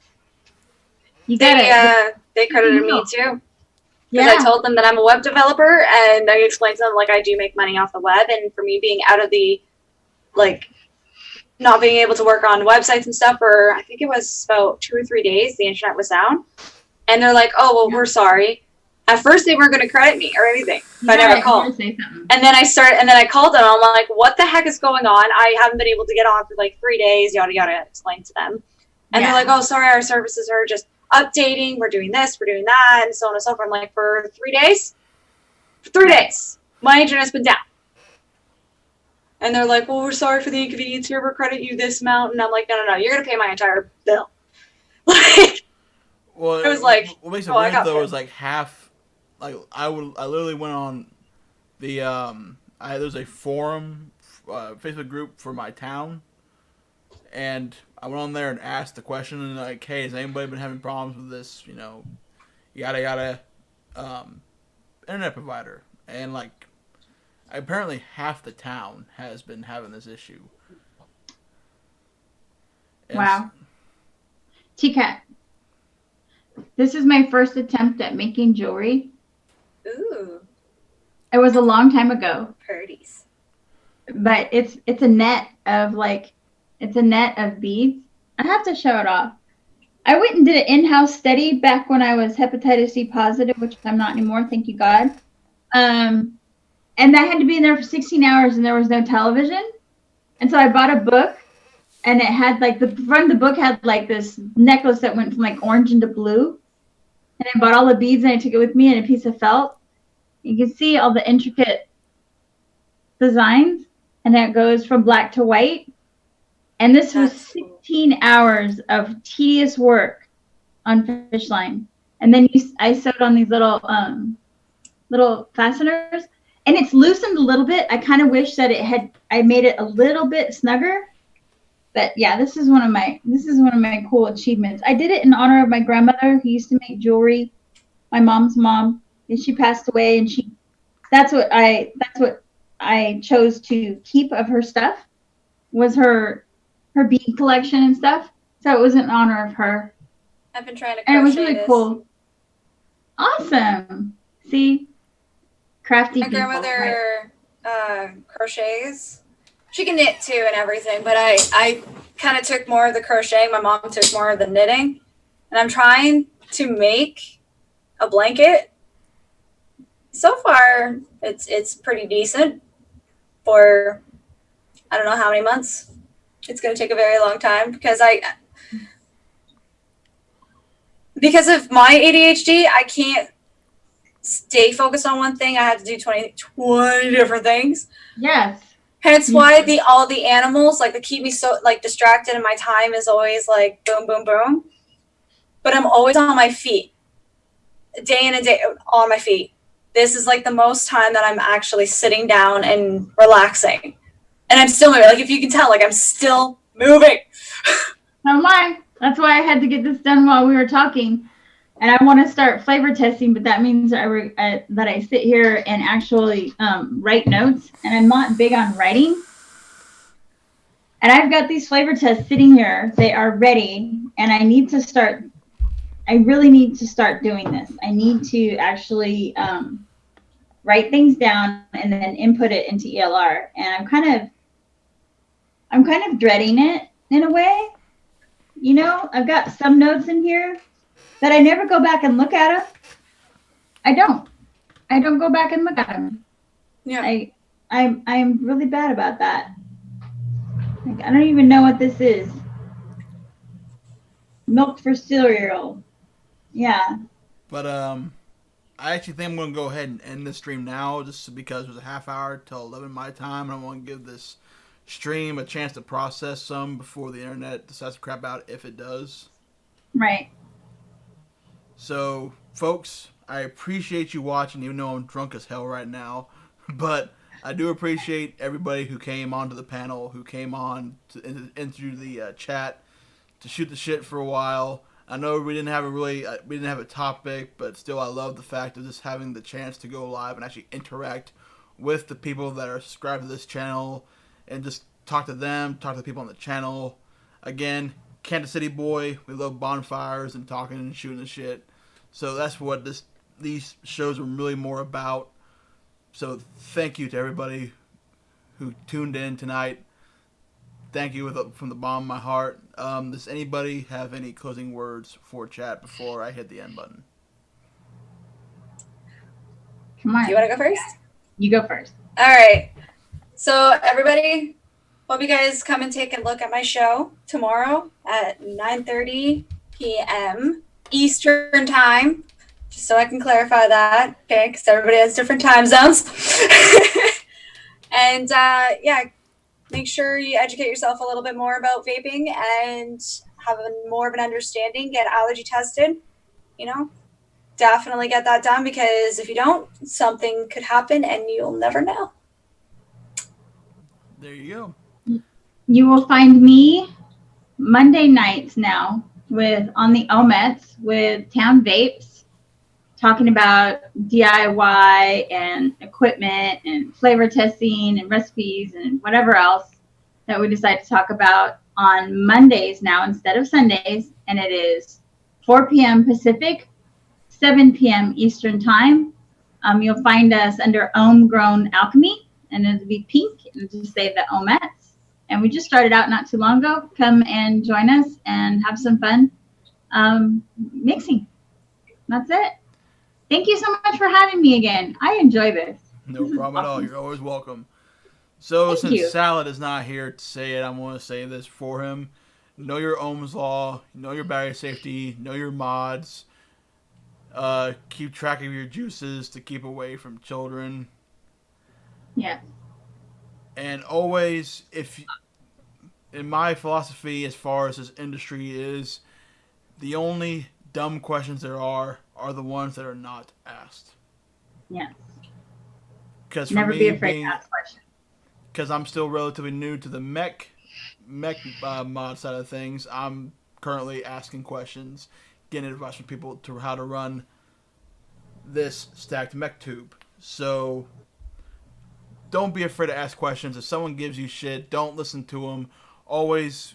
Speaker 3: You got it.
Speaker 7: They credited me too.
Speaker 3: Yeah.
Speaker 7: Because I told them that I'm a web developer, and I explained to them, like, I do make money off the web, and for me being out of the, like, not being able to work on websites and stuff for, I think it was about 2 or 3 days, the internet was down. And they're like, oh, well, we're sorry. At first, they weren't going to credit me or anything, but I never called. And then I called them, and I'm like, what the heck is going on? I haven't been able to get on for, like, 3 days, yada, yada, explain to them. And they're like, oh, sorry, our services are just updating, we're doing this, we're doing that, and so on and so forth. I'm like, for 3 days? For 3 days, my internet's been down. And they're like, well, we're sorry for the inconvenience here, we'll credit you this amount. And I'm like, no, you're going to pay my entire bill. Like,
Speaker 1: well,
Speaker 7: it was like,
Speaker 1: what makes it weird, though, is like half, like, I literally went on the, there's a forum, Facebook group for my town, and I went on there and asked the question, and like, hey, has anybody been having problems with this, yada yada, internet provider? And like, apparently half the town has been having this issue. And
Speaker 3: wow. TKAT, this is my first attempt at making jewelry.
Speaker 7: ooh,
Speaker 3: It was a long time ago,
Speaker 7: parties.
Speaker 3: but it's a net of beads. I have to show it off. I went and did an in-house study back when I was hepatitis C positive, which I'm not anymore, thank you God. And I had to be in there for 16 hours and there was no television. And so I bought a book and it had like the front of the book had like this necklace that went from like orange into blue. And I bought all the beads and I took it with me and a piece of felt. You can see all the intricate designs and it goes from black to white. And this was
Speaker 7: That's
Speaker 3: 16 hours of tedious work on fish line. And then I sewed on these little fasteners, and it's loosened a little bit. I kind of wish that I made it a little bit snugger. But yeah, this is one of my cool achievements. I did it in honor of my grandmother who used to make jewelry. My mom's mom, and she passed away, and that's what I chose to keep of her stuff was her bead collection and stuff. So it was in honor of her.
Speaker 7: I've been trying to
Speaker 3: And
Speaker 7: crochet
Speaker 3: it was really
Speaker 7: this.
Speaker 3: cool. Awesome. See? Crafty
Speaker 7: My
Speaker 3: people. Right?
Speaker 7: grandmother crochets. She can knit too and everything, but I kind of took more of the crocheting. My mom took more of the knitting. And I'm trying to make a blanket. So far, it's pretty decent for I don't know how many months. It's going to take a very long time because of my ADHD, I can't stay focused on one thing. I have to do 20 different things.
Speaker 3: Yes.
Speaker 7: Hence why all the animals like they keep me so like distracted, and my time is always like boom, boom, boom. But I'm always on my feet, day in and day on my feet. This is like the most time that I'm actually sitting down and relaxing, and I'm still moving. Like if you can tell, like I'm still moving.
Speaker 3: Oh my! That's why I had to get this done while we were talking. And I want to start flavor testing, but that means that I sit here and actually write notes. And I'm not big on writing. And I've got these flavor tests sitting here. They are ready. And I really need to start doing this. I need to actually write things down and then input it into ELR. And I'm kind of dreading it in a way. You know, I've got some notes in here that I never go back and look at them. I don't go back and look at them.
Speaker 7: Yeah.
Speaker 3: I'm really bad about that. Like, I don't even know what this is. Milk for cereal. Yeah.
Speaker 1: But I actually think I'm going to go ahead and end the stream now, just because it was a half hour till 11 my time, and I want to give this stream a chance to process some before the internet decides to crap out, if it does.
Speaker 3: Right.
Speaker 1: So, folks, I appreciate you watching, even though I'm drunk as hell right now. But I do appreciate everybody who came onto the panel, who came on into the chat to shoot the shit for a while. I know we didn't have a topic, but still, I love the fact of just having the chance to go live and actually interact with the people that are subscribed to this channel, and just talk to them, talk to the people on the channel. Again, Kansas City boy, we love bonfires and talking and shooting the shit. So that's what these shows are really more about. So thank you to everybody who tuned in tonight. Thank you from the bottom of my heart. Does anybody have any closing words for chat before I hit the end button?
Speaker 3: Come on.
Speaker 7: Do you want to go first?
Speaker 3: You go first.
Speaker 7: All right. So everybody, hope you guys come and take a look at my show tomorrow at 9:30 p.m. Eastern time, just so I can clarify that, okay? Because everybody has different time zones. And yeah, make sure you educate yourself a little bit more about vaping and have more of an understanding. Get allergy tested. You know, definitely get that done, because if you don't, something could happen and you'll never know.
Speaker 1: There you go.
Speaker 3: You will find me Monday nights now on the OMETs with Town Vapes, talking about DIY and equipment and flavor testing and recipes and whatever else that we decide to talk about on Mondays now instead of Sundays. And it is 4 p.m. Pacific, 7 p.m. Eastern time. You'll find us under Homegrown Alchemy, and it'll be pink, and just say the OMETs. And we just started out not too long ago. Come and join us and have some fun mixing. That's it. Thank you so much for having me again. I enjoy this.
Speaker 1: No problem at all. You're always welcome. So
Speaker 3: Thank
Speaker 1: since
Speaker 3: you.
Speaker 1: Salad is not here to say it, I'm going to say this for him. Know your Ohm's Law. Know your barrier safety. Know your mods. Keep track of your juices to keep away from children.
Speaker 3: Yeah.
Speaker 1: And always, if in my philosophy, as far as this industry is, the only dumb questions there are the ones that are not asked.
Speaker 3: Yes.
Speaker 1: Because
Speaker 3: Never be afraid to ask questions.
Speaker 1: Because I'm still relatively new to the mech mod side of things, I'm currently asking questions, getting advice from people to how to run this stacked mech tube. So don't be afraid to ask questions. If someone gives you shit, don't listen to them. Always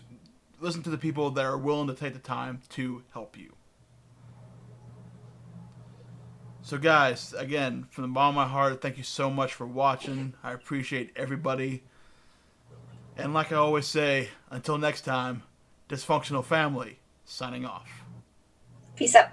Speaker 1: listen to the people that are willing to take the time to help you. So guys, again, from the bottom of my heart, thank you so much for watching. I appreciate everybody. And like I always say, until next time, Dysfunctional Family, signing off.
Speaker 7: Peace out.